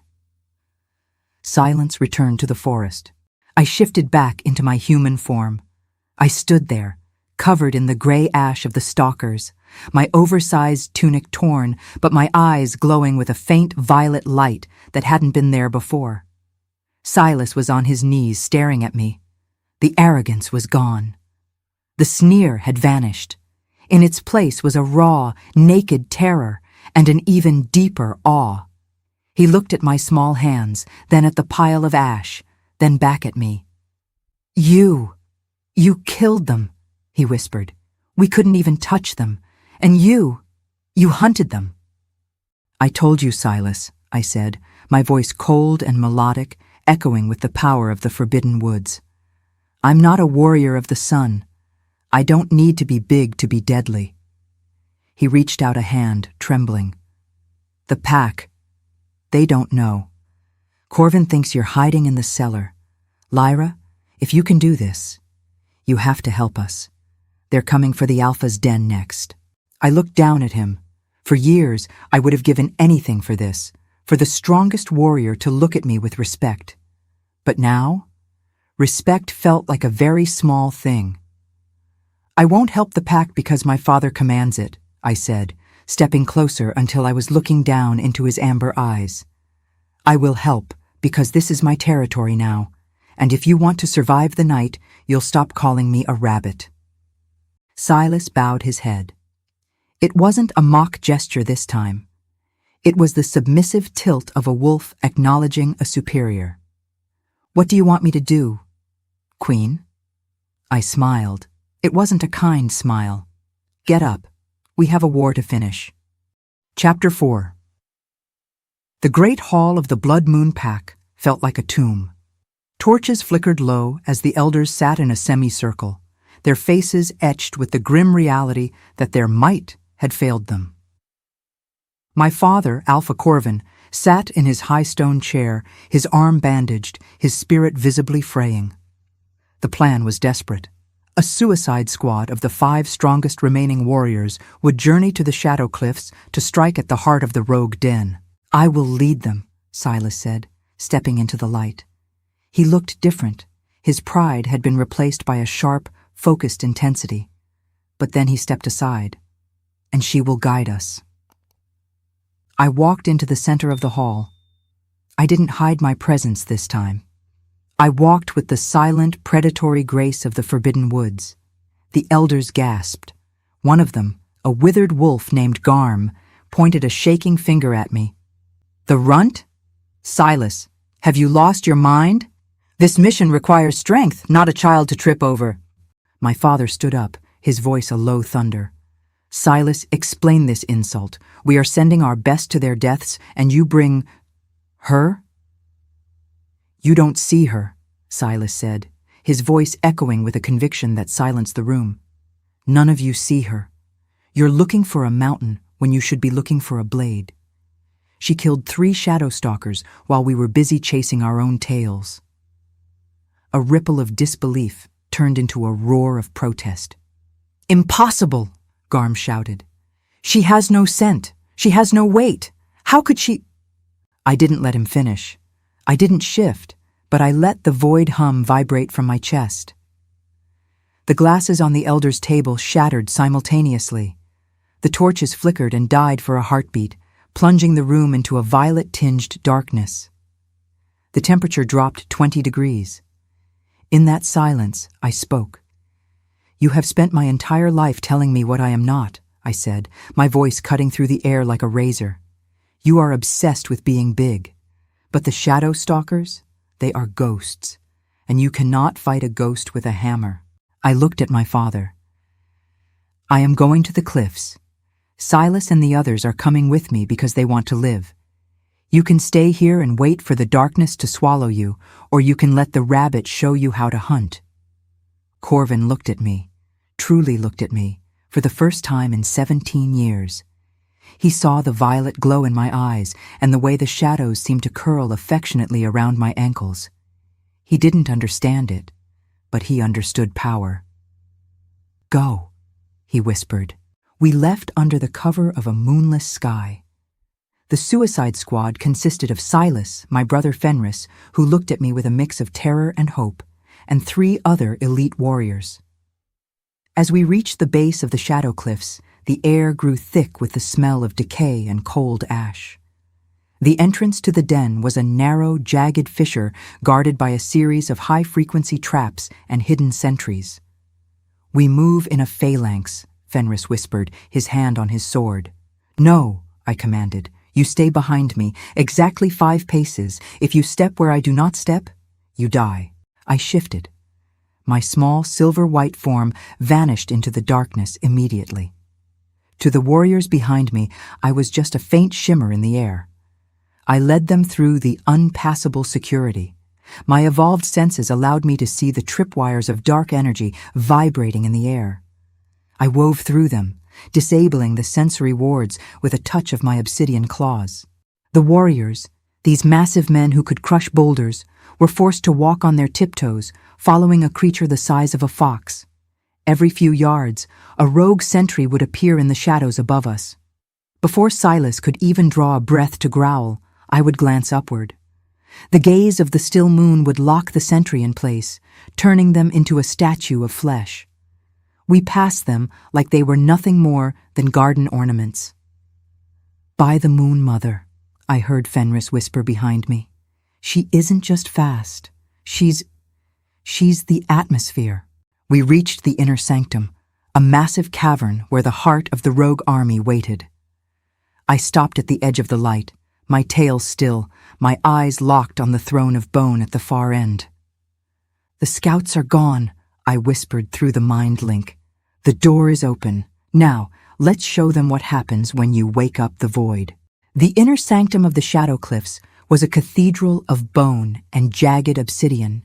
Silence returned to the forest. I shifted back into my human form. I stood there, covered in the gray ash of the stalkers, my oversized tunic torn, but my eyes glowing with a faint violet light that hadn't been there before. Silas was on his knees staring at me. The arrogance was gone. The sneer had vanished. In its place was a raw, naked terror and an even deeper awe. He looked at my small hands, then at the pile of ash, then back at me. You killed them," he whispered. "We couldn't even touch them. And you hunted them." "I told you, Silas," I said, my voice cold and melodic, echoing with the power of the forbidden woods. "I'm not a warrior of the sun. I don't need to be big to be deadly." He reached out a hand, trembling. "The pack, they don't know. Corvin thinks you're hiding in the cellar. Lyra, if you can do this, you have to help us. They're coming for the Alpha's den next." I looked down at him. For years, I would have given anything for this, for the strongest warrior to look at me with respect. But now, respect felt like a very small thing. "I won't help the pack because my father commands it," I said, stepping closer until I was looking down into his amber eyes. "I will help because this is my territory now, and if you want to survive the night, you'll stop calling me a rabbit." Silas bowed his head. It wasn't a mock gesture this time. It was the submissive tilt of a wolf acknowledging a superior. "What do you want me to do, Queen?" I smiled. It wasn't a kind smile. "Get up. We have a war to finish." Chapter 4. The great hall of the Blood Moon Pack felt like a tomb. Torches flickered low as the elders sat in a semicircle, their faces etched with the grim reality that their might had failed them. My father, Alpha Corvin, sat in his high stone chair, his arm bandaged, his spirit visibly fraying. The plan was desperate. A suicide squad of the 5 strongest remaining warriors would journey to the Shadow Cliffs to strike at the heart of the rogue den. "I will lead them," Silas said, stepping into the light. He looked different. His pride had been replaced by a sharp, focused intensity. But then he stepped aside. "And she will guide us." I walked into the center of the hall. I didn't hide my presence this time. I walked with the silent, predatory grace of the forbidden woods. The elders gasped. One of them, a withered wolf named Garm, pointed a shaking finger at me. "The runt? Silas, have you lost your mind? This mission requires strength, not a child to trip over." My father stood up, his voice a low thunder. "Silas, explain this insult. We are sending our best to their deaths, and you bring her?" "You don't see her," Silas said, his voice echoing with a conviction that silenced the room. "None of you see her. You're looking for a mountain when you should be looking for a blade. She killed 3 Shadow-Stalkers while we were busy chasing our own tails. A ripple of disbelief turned into a roar of protest. Impossible, Garm shouted. She has no scent. She has no weight. How could she? I didn't let him finish. I didn't shift, but I let the void hum vibrate from my chest. The glasses on the elder's table shattered simultaneously. The torches flickered and died for a heartbeat, plunging the room into a violet-tinged darkness. The temperature dropped 20 degrees. In that silence, I spoke. You have spent my entire life telling me what I am not, I said, my voice cutting through the air like a razor. You are obsessed with being big. But the Shadow-Stalkers, they are ghosts, and you cannot fight a ghost with a hammer. I looked at my father. I am going to the cliffs. Silas and the others are coming with me because they want to live. You can stay here and wait for the darkness to swallow you, or you can let the rabbit show you how to hunt. Corvin looked at me, truly looked at me, for the first time in 17 years. He saw the violet glow in my eyes and the way the shadows seemed to curl affectionately around my ankles. He didn't understand it, but he understood power. Go, he whispered. We left under the cover of a moonless sky. The suicide squad consisted of Silas, my brother Fenris, who looked at me with a mix of terror and hope, and 3 other elite warriors. As we reached the base of the Shadow Cliffs, the air grew thick with the smell of decay and cold ash. The entrance to the den was a narrow, jagged fissure guarded by a series of high-frequency traps and hidden sentries. We move in a phalanx, Fenris whispered, his hand on his sword. No, I commanded. You stay behind me, exactly 5 paces. If you step where I do not step, you die. I shifted. My small silver-white form vanished into the darkness immediately. To the warriors behind me, I was just a faint shimmer in the air. I led them through the unpassable security. My evolved senses allowed me to see the tripwires of dark energy vibrating in the air. I wove through them, disabling the sensory wards with a touch of my obsidian claws. The warriors, these massive men who could crush boulders, were forced to walk on their tiptoes, following a creature the size of a fox. Every few yards, a rogue sentry would appear in the shadows above us. Before Silas could even draw a breath to growl, I would glance upward. The gaze of the still moon would lock the sentry in place, turning them into a statue of flesh. We passed them like they were nothing more than garden ornaments. By the moon, mother, I heard Fenris whisper behind me. She isn't just fast. She's the atmosphere. We reached the inner sanctum, a massive cavern where the heart of the rogue army waited. I stopped at the edge of the light, my tail still, my eyes locked on the throne of bone at the far end. The scouts are gone, I whispered through the mind link. The door is open. Now, let's show them what happens when you wake up the void. The inner sanctum of the Shadow Cliffs was a cathedral of bone and jagged obsidian.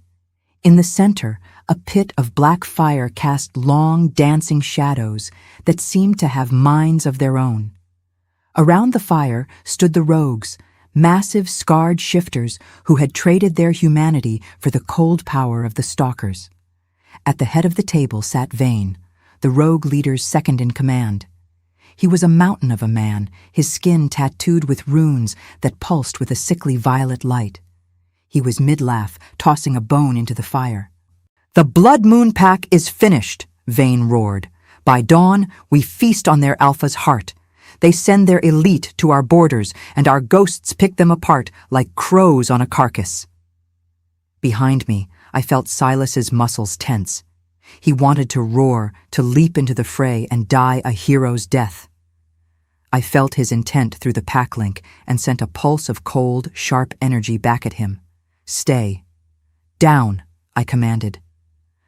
In the center, a pit of black fire cast long, dancing shadows that seemed to have minds of their own. Around the fire stood the rogues, massive, scarred shifters who had traded their humanity for the cold power of the Stalkers. At the head of the table sat Vane, the rogue leader's second in command. He was a mountain of a man, his skin tattooed with runes that pulsed with a sickly violet light. He was mid-laugh, tossing a bone into the fire. "The Blood Moon Pack is finished," Vane roared. "By dawn, we feast on their alpha's heart. They send their elite to our borders, and our ghosts pick them apart like crows on a carcass." Behind me, I felt Silas's muscles tense. He wanted to roar, to leap into the fray and die a hero's death. I felt his intent through the pack link and sent a pulse of cold, sharp energy back at him. "Stay. Down," I commanded.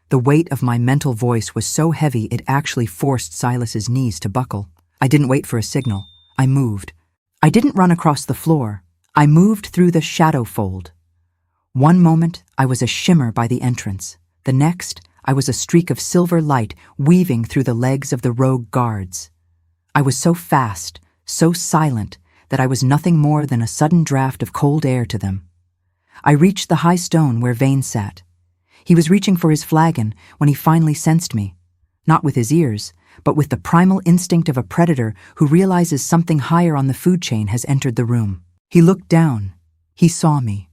The weight of my mental voice was so heavy it actually forced Silas's knees to buckle. I didn't wait for a signal. I moved. I didn't run across the floor. I moved through the shadow fold. One moment, I was a shimmer by the entrance. The next, I was a streak of silver light weaving through the legs of the rogue guards. I was so fast, so silent, that I was nothing more than a sudden draft of cold air to them. I reached the high stone where Vane sat. He was reaching for his flagon when he finally sensed me, not with his ears, but with the primal instinct of a predator who realizes something higher on the food chain has entered the room. He looked down. He saw me,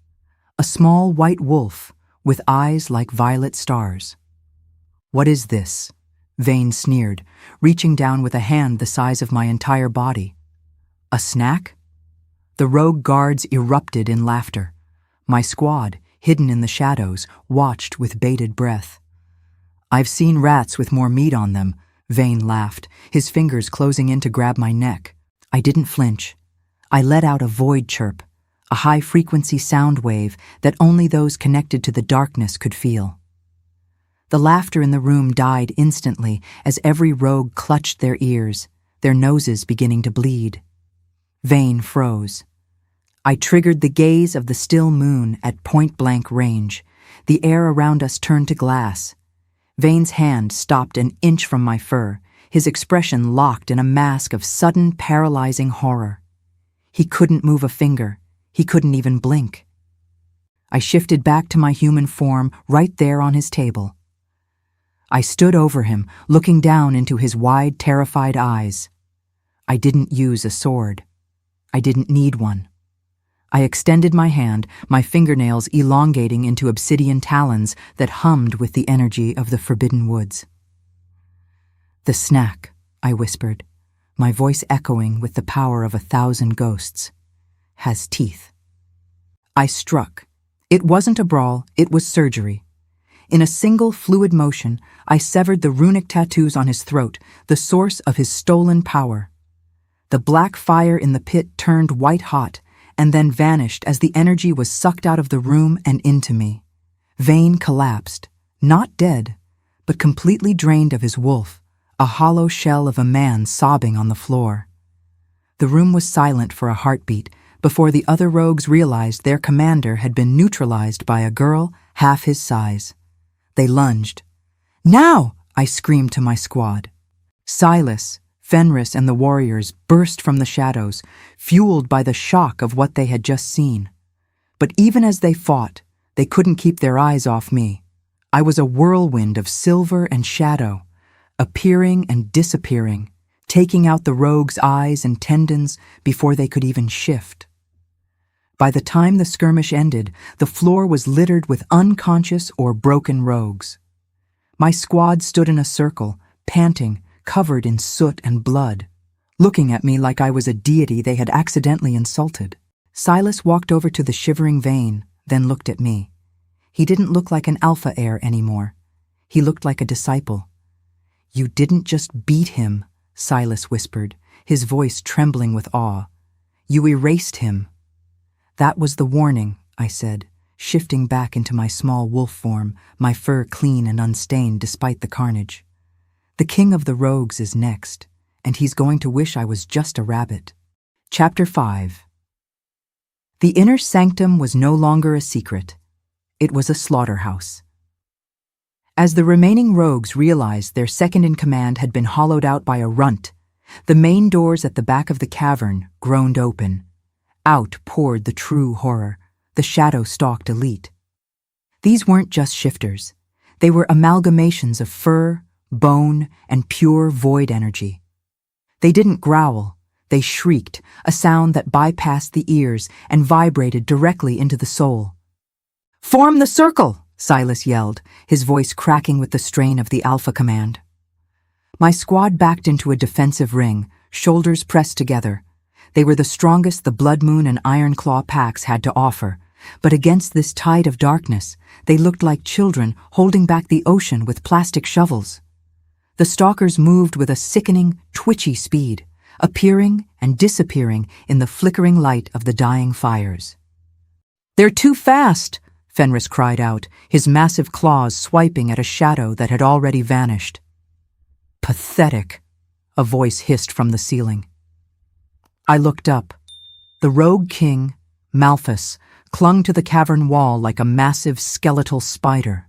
a small white wolf with eyes like violet stars. "What is this?" Vane sneered, reaching down with a hand the size of my entire body. "A snack?" The rogue guards erupted in laughter. My squad, hidden in the shadows, watched with bated breath. "I've seen rats with more meat on them," Vane laughed, his fingers closing in to grab my neck. I didn't flinch. I let out a void chirp, a high-frequency sound wave that only those connected to the darkness could feel. The laughter in the room died instantly as every rogue clutched their ears, their noses beginning to bleed. Vane froze. I triggered the gaze of the still moon at point-blank range. The air around us turned to glass. Vane's hand stopped an inch from my fur, his expression locked in a mask of sudden, paralyzing horror. He couldn't move a finger. He couldn't even blink. I shifted back to my human form right there on his table. I stood over him, looking down into his wide, terrified eyes. I didn't use a sword. I didn't need one. I extended my hand, my fingernails elongating into obsidian talons that hummed with the energy of the forbidden woods. "The snack," I whispered, my voice echoing with the power of 1,000 ghosts, "has teeth." I struck. It wasn't a brawl, it was surgery. In a single fluid motion, I severed the runic tattoos on his throat, the source of his stolen power. The black fire in the pit turned white-hot, and then vanished as the energy was sucked out of the room and into me. Vane collapsed, not dead, but completely drained of his wolf, a hollow shell of a man sobbing on the floor. The room was silent for a heartbeat before the other rogues realized their commander had been neutralized by a girl half his size. They lunged. "Now!" I screamed to my squad. Silas, Fenris, and the warriors burst from the shadows, fueled by the shock of what they had just seen. But even as they fought, they couldn't keep their eyes off me. I was a whirlwind of silver and shadow, appearing and disappearing, taking out the rogues' eyes and tendons before they could even shift. By the time the skirmish ended, the floor was littered with unconscious or broken rogues. My squad stood in a circle, panting, covered in soot and blood, looking at me like I was a deity they had accidentally insulted. Silas walked over to the shivering Vane, then looked at me. He didn't look like an alpha heir anymore. He looked like a disciple. "You didn't just beat him," Silas whispered, his voice trembling with awe. "You erased him." "That was the warning," I said, shifting back into my small wolf form, my fur clean and unstained despite the carnage. "The king of the rogues is next, and he's going to wish I was just a rabbit." Chapter 5. The inner sanctum was no longer a secret. It was a slaughterhouse. As the remaining rogues realized their second-in-command had been hollowed out by a runt, the main doors at the back of the cavern groaned open. Out poured the true horror, the Shadow-Stalked elite. These weren't just shifters. They were amalgamations of fur, bone, and pure void energy. They didn't growl, they shrieked, a sound that bypassed the ears and vibrated directly into the soul. "Form the circle!" Silas yelled, his voice cracking with the strain of the Alpha command. My squad backed into a defensive ring, shoulders pressed together. They were the strongest the Blood Moon and Iron Claw packs had to offer, but against this tide of darkness, they looked like children holding back the ocean with plastic shovels. The stalkers moved with a sickening, twitchy speed, appearing and disappearing in the flickering light of the dying fires. "They're too fast!" Fenris cried out, his massive claws swiping at a shadow that had already vanished. "Pathetic," a voice hissed from the ceiling. I looked up. The rogue king, Malphus, clung to the cavern wall like a massive skeletal spider.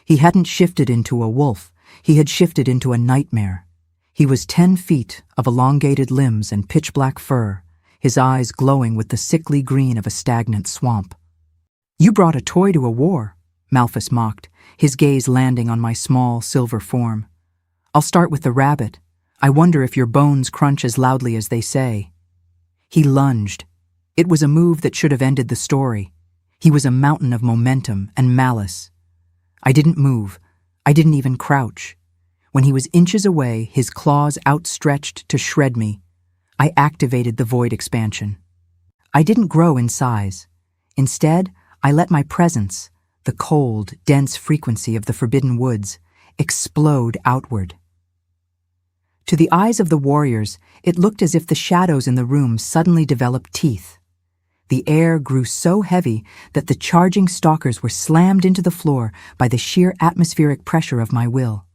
He hadn't shifted into a wolf. He had shifted into a nightmare. He was 10 feet of elongated limbs and pitch-black fur, his eyes glowing with the sickly green of a stagnant swamp. "You brought a toy to a war," Malphus mocked, his gaze landing on my small, silver form. "I'll start with the rabbit. I wonder if your bones crunch as loudly as they say." He lunged. It was a move that should have ended the story. He was a mountain of momentum and malice. I didn't move. I didn't even crouch. When he was inches away, his claws outstretched to shred me, I activated the void expansion. I didn't grow in size. Instead, I let my presence, the cold, dense frequency of the forbidden woods, explode outward. To the eyes of the warriors, it looked as if the shadows in the room suddenly developed teeth. The air grew so heavy that the charging stalkers were slammed into the floor by the sheer atmospheric pressure of my will.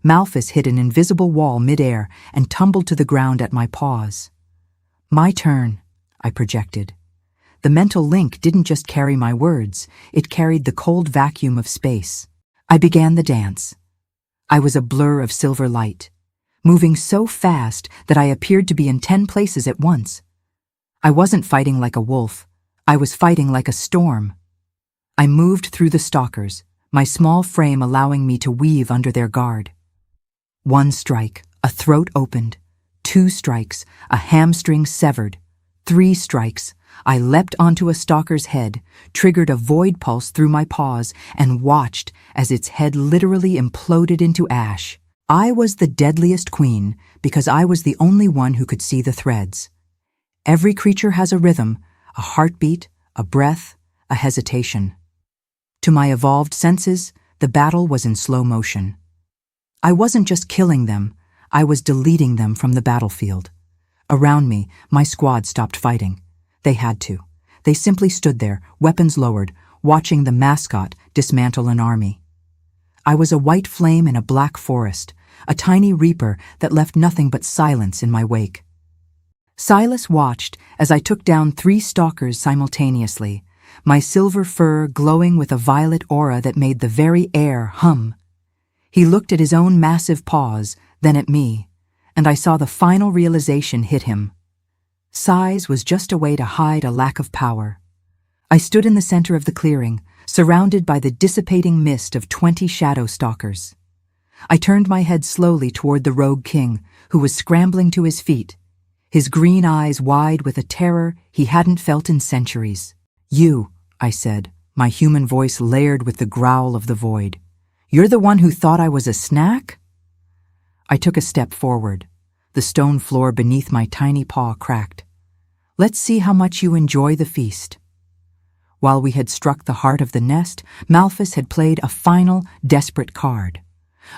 Malphus hit an invisible wall mid-air and tumbled to the ground at my paws. "My turn," I projected. The mental link didn't just carry my words, it carried the cold vacuum of space. I began the dance. I was a blur of silver light, moving so fast that I appeared to be in 10 places at once. I wasn't fighting like a wolf, I was fighting like a storm. I moved through the stalkers, my small frame allowing me to weave under their guard. 1 strike, a throat opened. 2 strikes, a hamstring severed. 3 strikes, I leapt onto a stalker's head, triggered a void pulse through my paws, and watched as its head literally imploded into ash. I was the deadliest queen because I was the only one who could see the threads. Every creature has a rhythm, a heartbeat, a breath, a hesitation. To my evolved senses, the battle was in slow motion. I wasn't just killing them, I was deleting them from the battlefield. Around me, my squad stopped fighting. They had to. They simply stood there, weapons lowered, watching the mascot dismantle an army. I was a white flame in a black forest, a tiny reaper that left nothing but silence in my wake. Silas watched as I took down 3 stalkers simultaneously, my silver fur glowing with a violet aura that made the very air hum. He looked at his own massive paws, then at me, and I saw the final realization hit him. Size was just a way to hide a lack of power. I stood in the center of the clearing, surrounded by the dissipating mist of 20 Shadow-Stalkers. I turned my head slowly toward the rogue king, who was scrambling to his feet, his green eyes wide with a terror he hadn't felt in centuries. "You," I said, my human voice layered with the growl of the void. "You're the one who thought I was a snack?" I took a step forward. The stone floor beneath my tiny paw cracked. "Let's see how much you enjoy the feast." While we had struck the heart of the nest, Malphus had played a final, desperate card.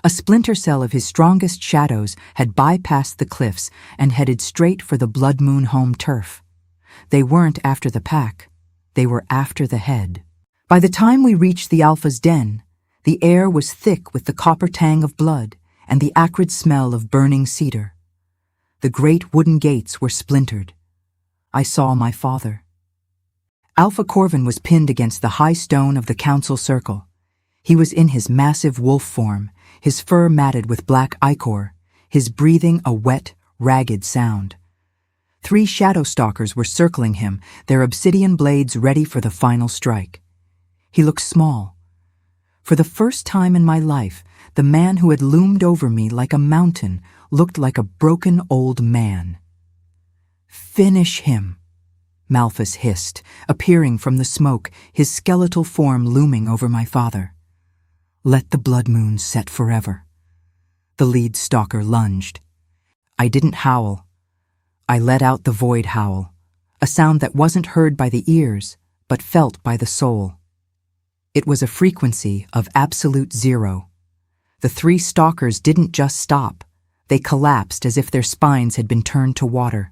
A splinter cell of his strongest shadows had bypassed the cliffs and headed straight for the Blood Moon home turf. They weren't after the pack. They were after the head. By the time we reached the Alpha's den, the air was thick with the copper tang of blood and the acrid smell of burning cedar. The great wooden gates were splintered. I saw my father. Alpha Corvin was pinned against the high stone of the council circle. He was in his massive wolf form, his fur matted with black ichor, his breathing a wet, ragged sound. 3 Shadow-Stalkers were circling him, their obsidian blades ready for the final strike. He looked small. For the first time in my life, the man who had loomed over me like a mountain looked like a broken old man. "Finish him," Malphus hissed, appearing from the smoke, his skeletal form looming over my father. "Let the blood moon set forever." The lead stalker lunged. I didn't howl. I let out the void howl, a sound that wasn't heard by the ears, but felt by the soul. It was a frequency of absolute zero. The 3 stalkers didn't just stop. They collapsed as if their spines had been turned to water.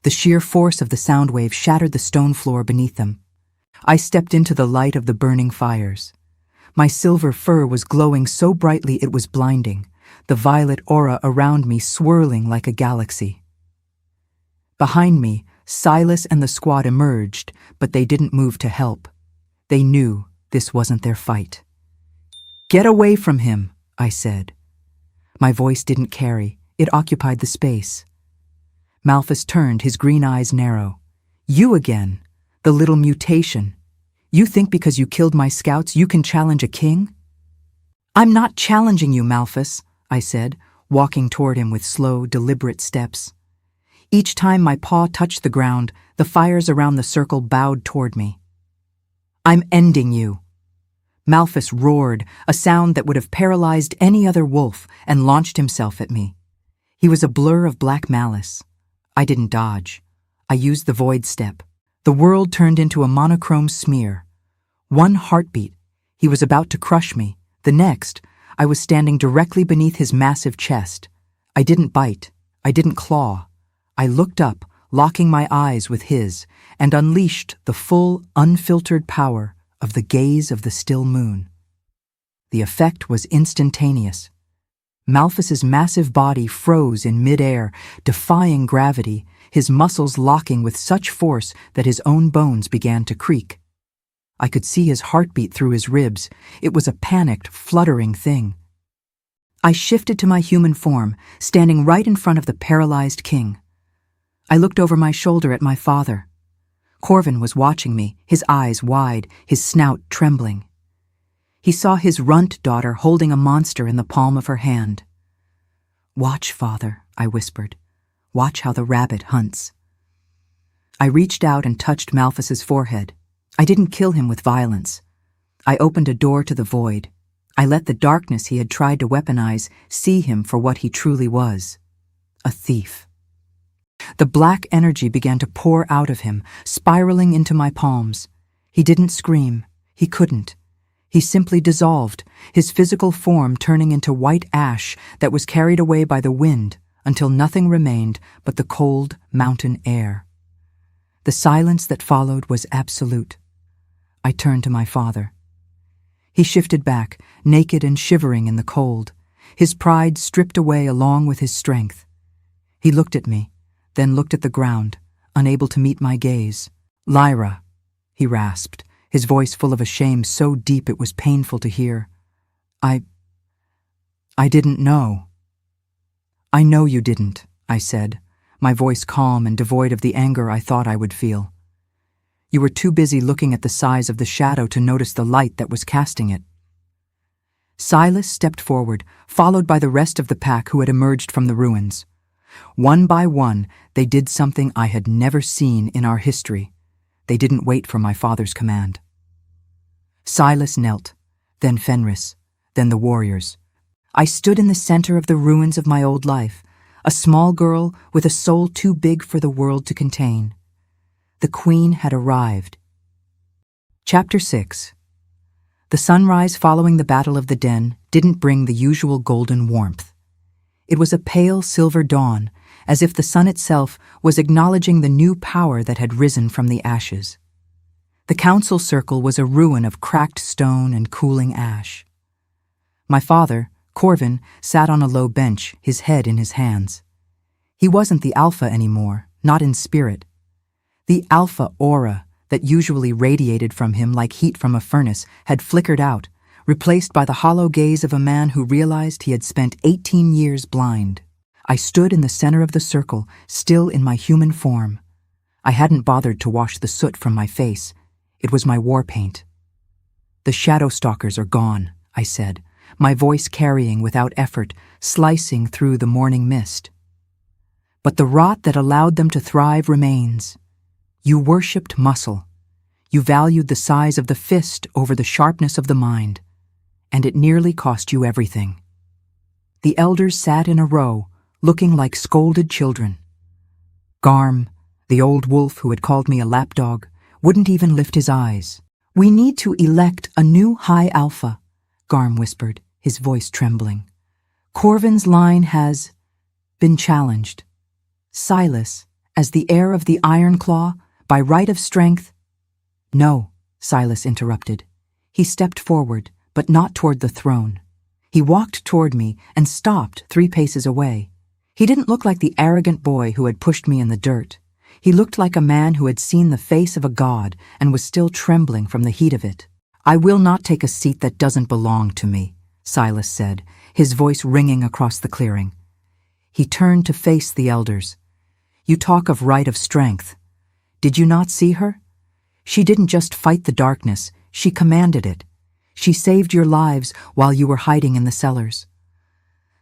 The sheer force of the sound wave shattered the stone floor beneath them. I stepped into the light of the burning fires. My silver fur was glowing so brightly it was blinding, the violet aura around me swirling like a galaxy. Behind me, Silas and the squad emerged, but they didn't move to help. They knew this wasn't their fight. "Get away from him," I said. My voice didn't carry. It occupied the space. Malphus turned, his green eyes narrow. You again, the little mutation. You think because you killed my scouts you can challenge a king? I'm not challenging you, Malphus, I said, walking toward him with slow, deliberate steps. Each time my paw touched the ground, the fires around the circle bowed toward me. I'm ending you. Malphus roared, a sound that would have paralyzed any other wolf, and launched himself at me. He was a blur of black malice. I didn't dodge. I used the void step. The world turned into a monochrome smear. One heartbeat, he was about to crush me. The next, I was standing directly beneath his massive chest. I didn't bite. I didn't claw. I looked up, locking my eyes with his, and unleashed the full, unfiltered power of the gaze of the still moon. The effect was instantaneous. Malphus's massive body froze in midair, defying gravity, his muscles locking with such force that his own bones began to creak. I could see his heartbeat through his ribs. It was a panicked, fluttering thing. I shifted to my human form, standing right in front of the paralyzed king. I looked over my shoulder at my father. Corvin was watching me, his eyes wide, his snout trembling. He saw his runt daughter holding a monster in the palm of her hand. Watch, father, I whispered. Watch how the rabbit hunts. I reached out and touched Malphus's forehead. I didn't kill him with violence. I opened a door to the void. I let the darkness he had tried to weaponize see him for what he truly was, a thief. The black energy began to pour out of him, spiraling into my palms. He didn't scream. He couldn't. He simply dissolved, his physical form turning into white ash that was carried away by the wind until nothing remained but the cold mountain air. The silence that followed was absolute. I turned to my father. He shifted back, naked and shivering in the cold, his pride stripped away along with his strength. He looked at me, then looked at the ground, unable to meet my gaze. Lyra, he rasped, his voice full of a shame so deep it was painful to hear. I didn't know. I know you didn't, I said, my voice calm and devoid of the anger I thought I would feel. You were too busy looking at the size of the shadow to notice the light that was casting it. Silas stepped forward, followed by the rest of the pack who had emerged from the ruins. One by one, they did something I had never seen in our history. They didn't wait for my father's command. Silas knelt, then Fenris, then the warriors. I stood in the center of the ruins of my old life, a small girl with a soul too big for the world to contain. The queen had arrived. Chapter 6. The sunrise following the Battle of the Den didn't bring the usual golden warmth. It was a pale silver dawn, as if the sun itself was acknowledging the new power that had risen from the ashes. The council circle was a ruin of cracked stone and cooling ash. My father, Corvin, sat on a low bench, his head in his hands. He wasn't the Alpha anymore, not in spirit. The Alpha aura that usually radiated from him like heat from a furnace had flickered out, replaced by the hollow gaze of a man who realized he had spent 18 years blind. I stood in the center of the circle, still in my human form. I hadn't bothered to wash the soot from my face. It was my war paint. The Shadow-Stalkers are gone, I said, my voice carrying without effort, slicing through the morning mist. But the rot that allowed them to thrive remains. You worshipped muscle. You valued the size of the fist over the sharpness of the mind. And it nearly cost you everything. The elders sat in a row, looking like scolded children. Garm, the old wolf who had called me a lapdog, wouldn't even lift his eyes. We need to elect a new High Alpha, Garm whispered, his voice trembling. Corvin's line has been challenged. Silas, as the heir of the Iron Claw, by right of strength. No, Silas interrupted. He stepped forward, but not toward the throne. He walked toward me and stopped 3 paces away. He didn't look like the arrogant boy who had pushed me in the dirt. He looked like a man who had seen the face of a god and was still trembling from the heat of it. I will not take a seat that doesn't belong to me, Silas said, his voice ringing across the clearing. He turned to face the elders. You talk of right of strength. Did you not see her? She didn't just fight the darkness, she commanded it. She saved your lives while you were hiding in the cellars.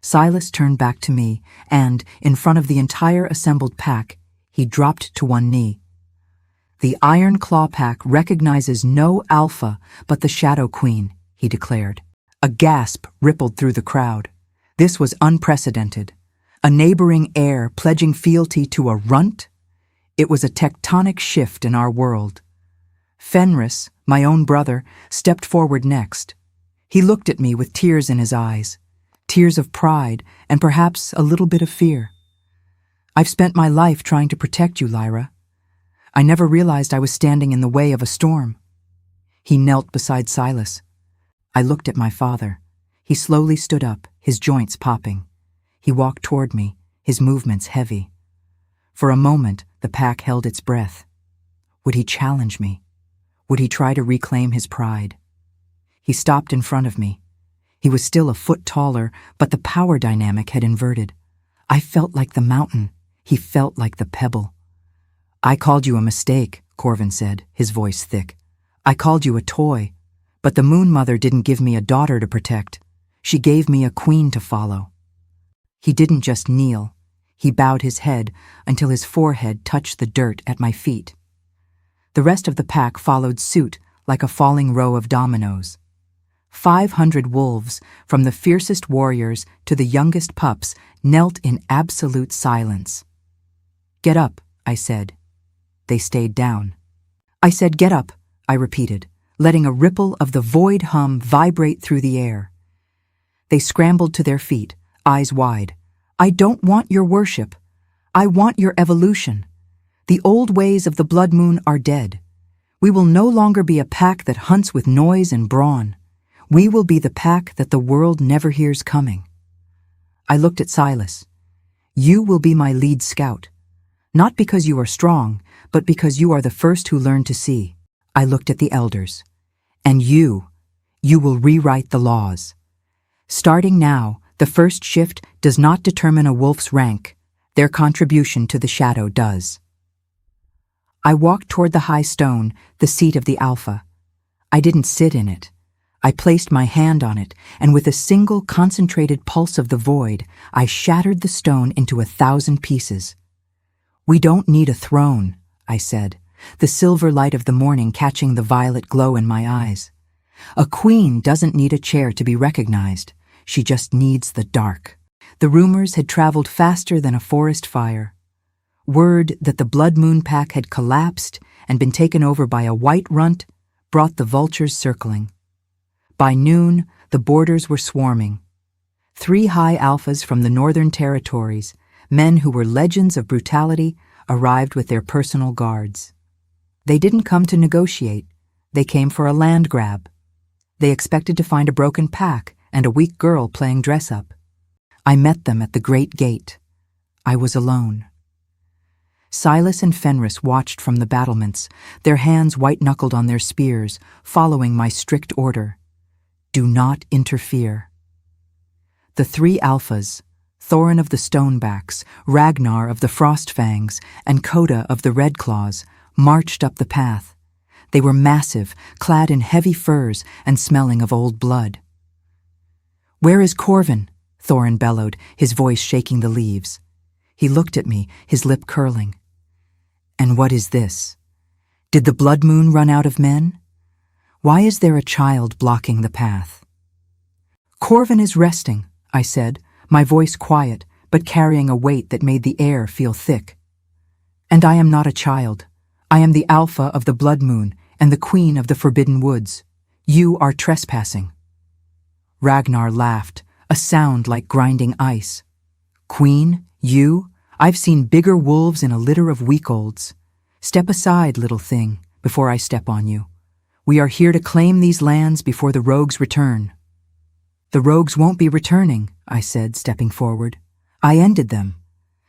Silas turned back to me, and, in front of the entire assembled pack, he dropped to one knee. The Iron Claw Pack recognizes no alpha but the Shadow Queen, he declared. A gasp rippled through the crowd. This was unprecedented. A neighboring heir pledging fealty to a runt? It was a tectonic shift in our world. Fenris, my own brother, stepped forward next. He looked at me with tears in his eyes, tears of pride and perhaps a little bit of fear. I've spent my life trying to protect you, Lyra. I never realized I was standing in the way of a storm. He knelt beside Silas. I looked at my father. He slowly stood up, his joints popping. He walked toward me, his movements heavy. For a moment, the pack held its breath. Would he challenge me? Would he try to reclaim his pride? He stopped in front of me. He was still a foot taller, but the power dynamic had inverted. I felt like the mountain. He felt like the pebble. I called you a mistake, Corvin said, his voice thick. I called you a toy, but the Moon Mother didn't give me a daughter to protect. She gave me a queen to follow. He didn't just kneel. He bowed his head until his forehead touched the dirt at my feet. The rest of the pack followed suit like a falling row of dominoes. 500 wolves, from the fiercest warriors to the youngest pups, knelt in absolute silence. Get up, I said. They stayed down. I said, get up, I repeated, letting a ripple of the void hum vibrate through the air. They scrambled to their feet, eyes wide. I don't want your worship. I want your evolution. The old ways of the Blood Moon are dead. We will no longer be a pack that hunts with noise and brawn. We will be the pack that the world never hears coming. I looked at Silas. You will be my lead scout. Not because you are strong, but because you are the first who learned to see. I looked at the elders. And you will rewrite the laws. Starting now, the first shift does not determine a wolf's rank. Their contribution to the shadow does. I walked toward the high stone, the seat of the alpha. I didn't sit in it. I placed my hand on it, and with a single concentrated pulse of the void, I shattered the stone into 1,000 pieces. We don't need a throne, I said, the silver light of the morning catching the violet glow in my eyes. A queen doesn't need a chair to be recognized. She just needs the dark. The rumors had traveled faster than a forest fire. Word that the Blood Moon Pack had collapsed and been taken over by a white runt brought the vultures circling. By noon, the borders were swarming. 3 high alphas from the northern territories, men who were legends of brutality, arrived with their personal guards. They didn't come to negotiate. They came for a land grab. They expected to find a broken pack and a weak girl playing dress-up. I met them at the great gate. I was alone. Silas and Fenris watched from the battlements, their hands white-knuckled on their spears, following my strict order. Do not interfere. The 3 alphas, Thorin of the Stonebacks, Ragnar of the Frostfangs, and Coda of the Redclaws, marched up the path. They were massive, clad in heavy furs and smelling of old blood. Where is Corvin? Thorin bellowed, his voice shaking the leaves. He looked at me, his lip curling. And what is this? Did the Blood Moon run out of men? Why is there a child blocking the path? Corvin is resting, I said, my voice quiet, but carrying a weight that made the air feel thick. And I am not a child. I am the alpha of the Blood Moon and the queen of the Forbidden Woods. You are trespassing. Ragnar laughed, a sound like grinding ice. Queen, you? I've seen bigger wolves in a litter of weak-olds. Step aside, little thing, before I step on you. We are here to claim these lands before the rogues return. The rogues won't be returning, I said, stepping forward. I ended them.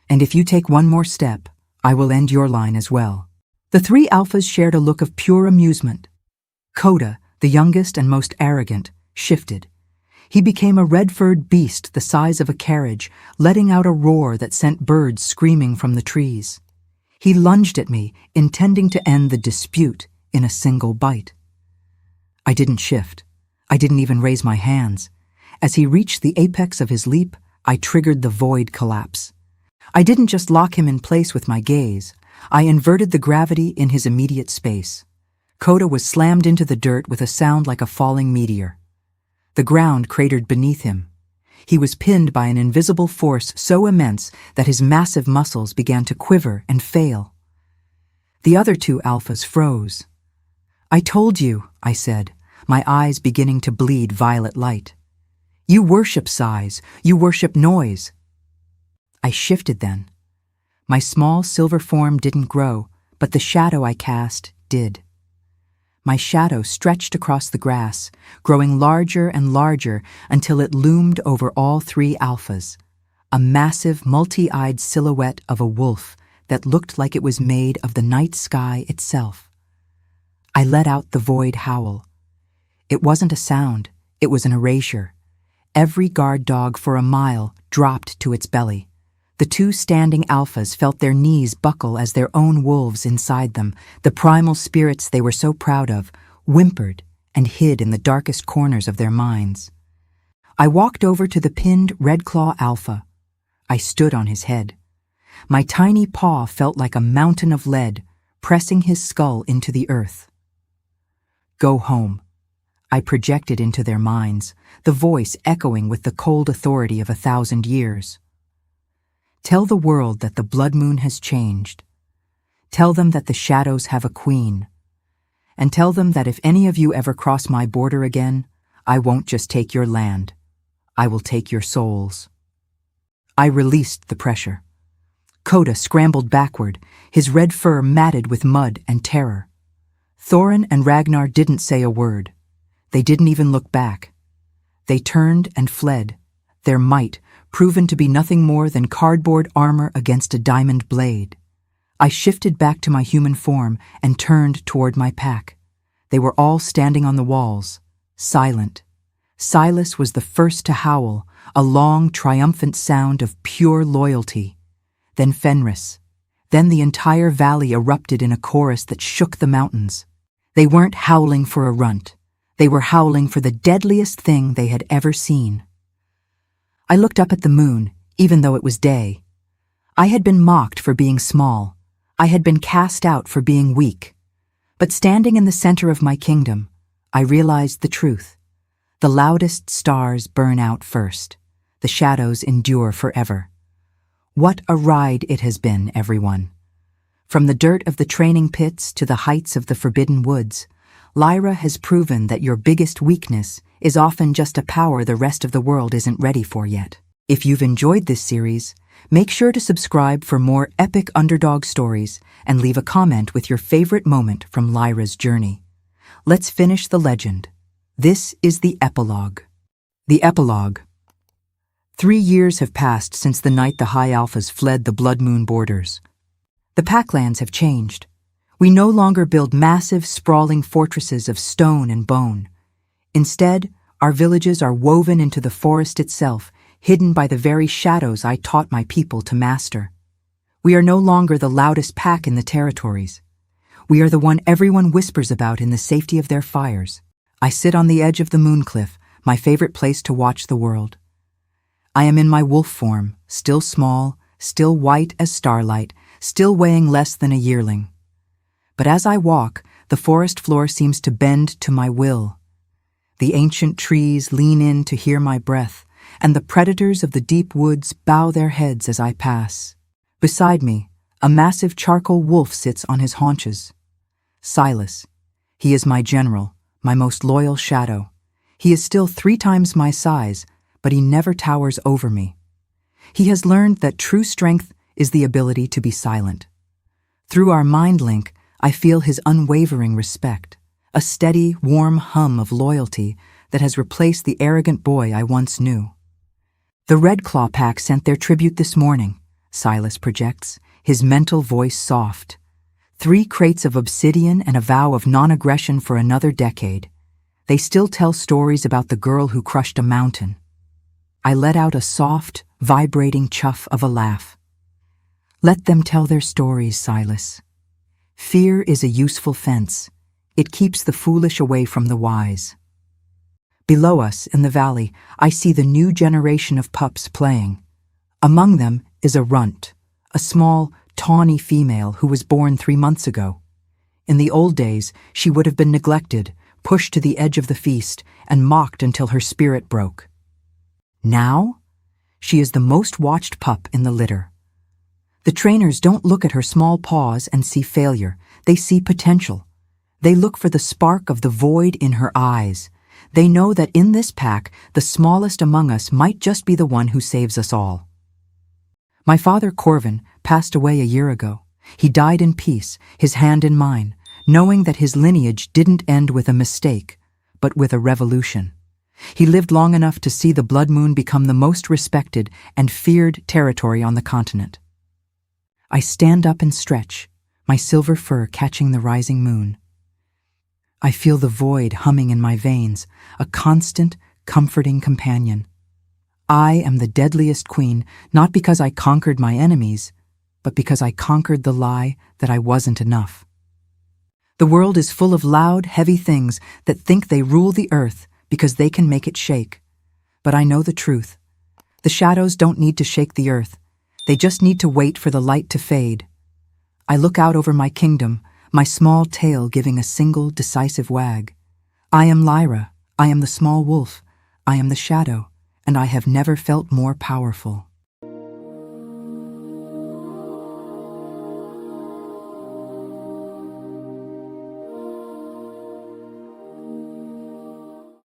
And if you take one more step, I will end your line as well. The 3 alphas shared a look of pure amusement. Coda, the youngest and most arrogant, shifted. He became a red-furred beast the size of a carriage, letting out a roar that sent birds screaming from the trees. He lunged at me, intending to end the dispute in a single bite. I didn't shift. I didn't even raise my hands. As he reached the apex of his leap, I triggered the void collapse. I didn't just lock him in place with my gaze. I inverted the gravity in his immediate space. Coda was slammed into the dirt with a sound like a falling meteor. The ground cratered beneath him. He was pinned by an invisible force so immense that his massive muscles began to quiver and fail. The other two alphas froze. "I told you," I said, my eyes beginning to bleed violet light. "You worship size, you worship noise." I shifted then. My small silver form didn't grow, but the shadow I cast did. My shadow stretched across the grass, growing larger and larger until it loomed over all three alphas, a massive, multi-eyed silhouette of a wolf that looked like it was made of the night sky itself. I let out the void howl. It wasn't a sound, it was an erasure. Every guard dog for a mile dropped to its belly. The two standing alphas felt their knees buckle as their own wolves inside them, the primal spirits they were so proud of, whimpered and hid in the darkest corners of their minds. I walked over to the pinned Red Claw alpha. I stood on his head. My tiny paw felt like a mountain of lead, pressing his skull into the earth. "Go home," I projected into their minds, the voice echoing with the cold authority of 1,000 years. "Tell the world that the blood moon has changed. Tell them that the shadows have a queen. And tell them that if any of you ever cross my border again, I won't just take your land. I will take your souls." I released the pressure. Coda scrambled backward, his red fur matted with mud and terror. Thorin and Ragnar didn't say a word. They didn't even look back. They turned and fled, their might proven to be nothing more than cardboard armor against a diamond blade. I shifted back to my human form and turned toward my pack. They were all standing on the walls, silent. Silas was the first to howl, a long, triumphant sound of pure loyalty. Then Fenris. Then the entire valley erupted in a chorus that shook the mountains. They weren't howling for a runt. They were howling for the deadliest thing they had ever seen. I looked up at the moon, even though it was day. I had been mocked for being small. I had been cast out for being weak. But standing in the center of my kingdom, I realized the truth. The loudest stars burn out first. The shadows endure forever. What a ride it has been, everyone. From the dirt of the training pits to the heights of the forbidden woods, Lyra has proven that your biggest weakness is often just a power the rest of the world isn't ready for yet. If you've enjoyed this series, make sure to subscribe for more epic Underdog stories and leave a comment with your favorite moment from Lyra's journey. Let's finish the legend. This is the epilogue. The epilogue. 3 years have passed since the night the High Alphas fled the Blood Moon borders. The Packlands have changed. We no longer build massive, sprawling fortresses of stone and bone. Instead, our villages are woven into the forest itself, hidden by the very shadows I taught my people to master. We are no longer the loudest pack in the territories. We are the one everyone whispers about in the safety of their fires. I sit on the edge of the moon cliff, my favorite place to watch the world. I am in my wolf form, still small, still white as starlight, still weighing less than a yearling. But as I walk, the forest floor seems to bend to my will. The ancient trees lean in to hear my breath, and the predators of the deep woods bow their heads as I pass. Beside me, a massive charcoal wolf sits on his haunches. Silas. He is my general, my most loyal shadow. He is still 3 times my size, but he never towers over me. He has learned that true strength is the ability to be silent. Through our mind link, I feel his unwavering respect, a steady, warm hum of loyalty that has replaced the arrogant boy I once knew. The Red Claw Pack sent their tribute this morning, Silas projects, his mental voice soft. 3 crates of obsidian and a vow of non-aggression for another decade. They still tell stories about the girl who crushed a mountain. I let out a soft, vibrating chuff of a laugh. Let them tell their stories, Silas. Fear is a useful fence. It keeps the foolish away from the wise. Below us, in the valley, I see the new generation of pups playing. Among them is a runt, a small, tawny female who was born 3 months ago. In the old days, she would have been neglected, pushed to the edge of the feast, and mocked until her spirit broke. Now, she is the most watched pup in the litter. The trainers don't look at her small paws and see failure. They see potential. They look for the spark of the void in her eyes. They know that in this pack, the smallest among us might just be the one who saves us all. My father, Corvin, passed away a year ago. He died in peace, his hand in mine, knowing that his lineage didn't end with a mistake, but with a revolution. He lived long enough to see the blood moon become the most respected and feared territory on the continent. I stand up and stretch, my silver fur catching the rising moon. I feel the void humming in my veins, a constant, comforting companion. I am the deadliest queen, not because I conquered my enemies, but because I conquered the lie that I wasn't enough. The world is full of loud, heavy things that think they rule the earth because they can make it shake. But I know the truth. The shadows don't need to shake the earth. They just need to wait for the light to fade. I look out over my kingdom, my small tail giving a single decisive wag. I am Lyra, I am the small wolf, I am the shadow, and I have never felt more powerful.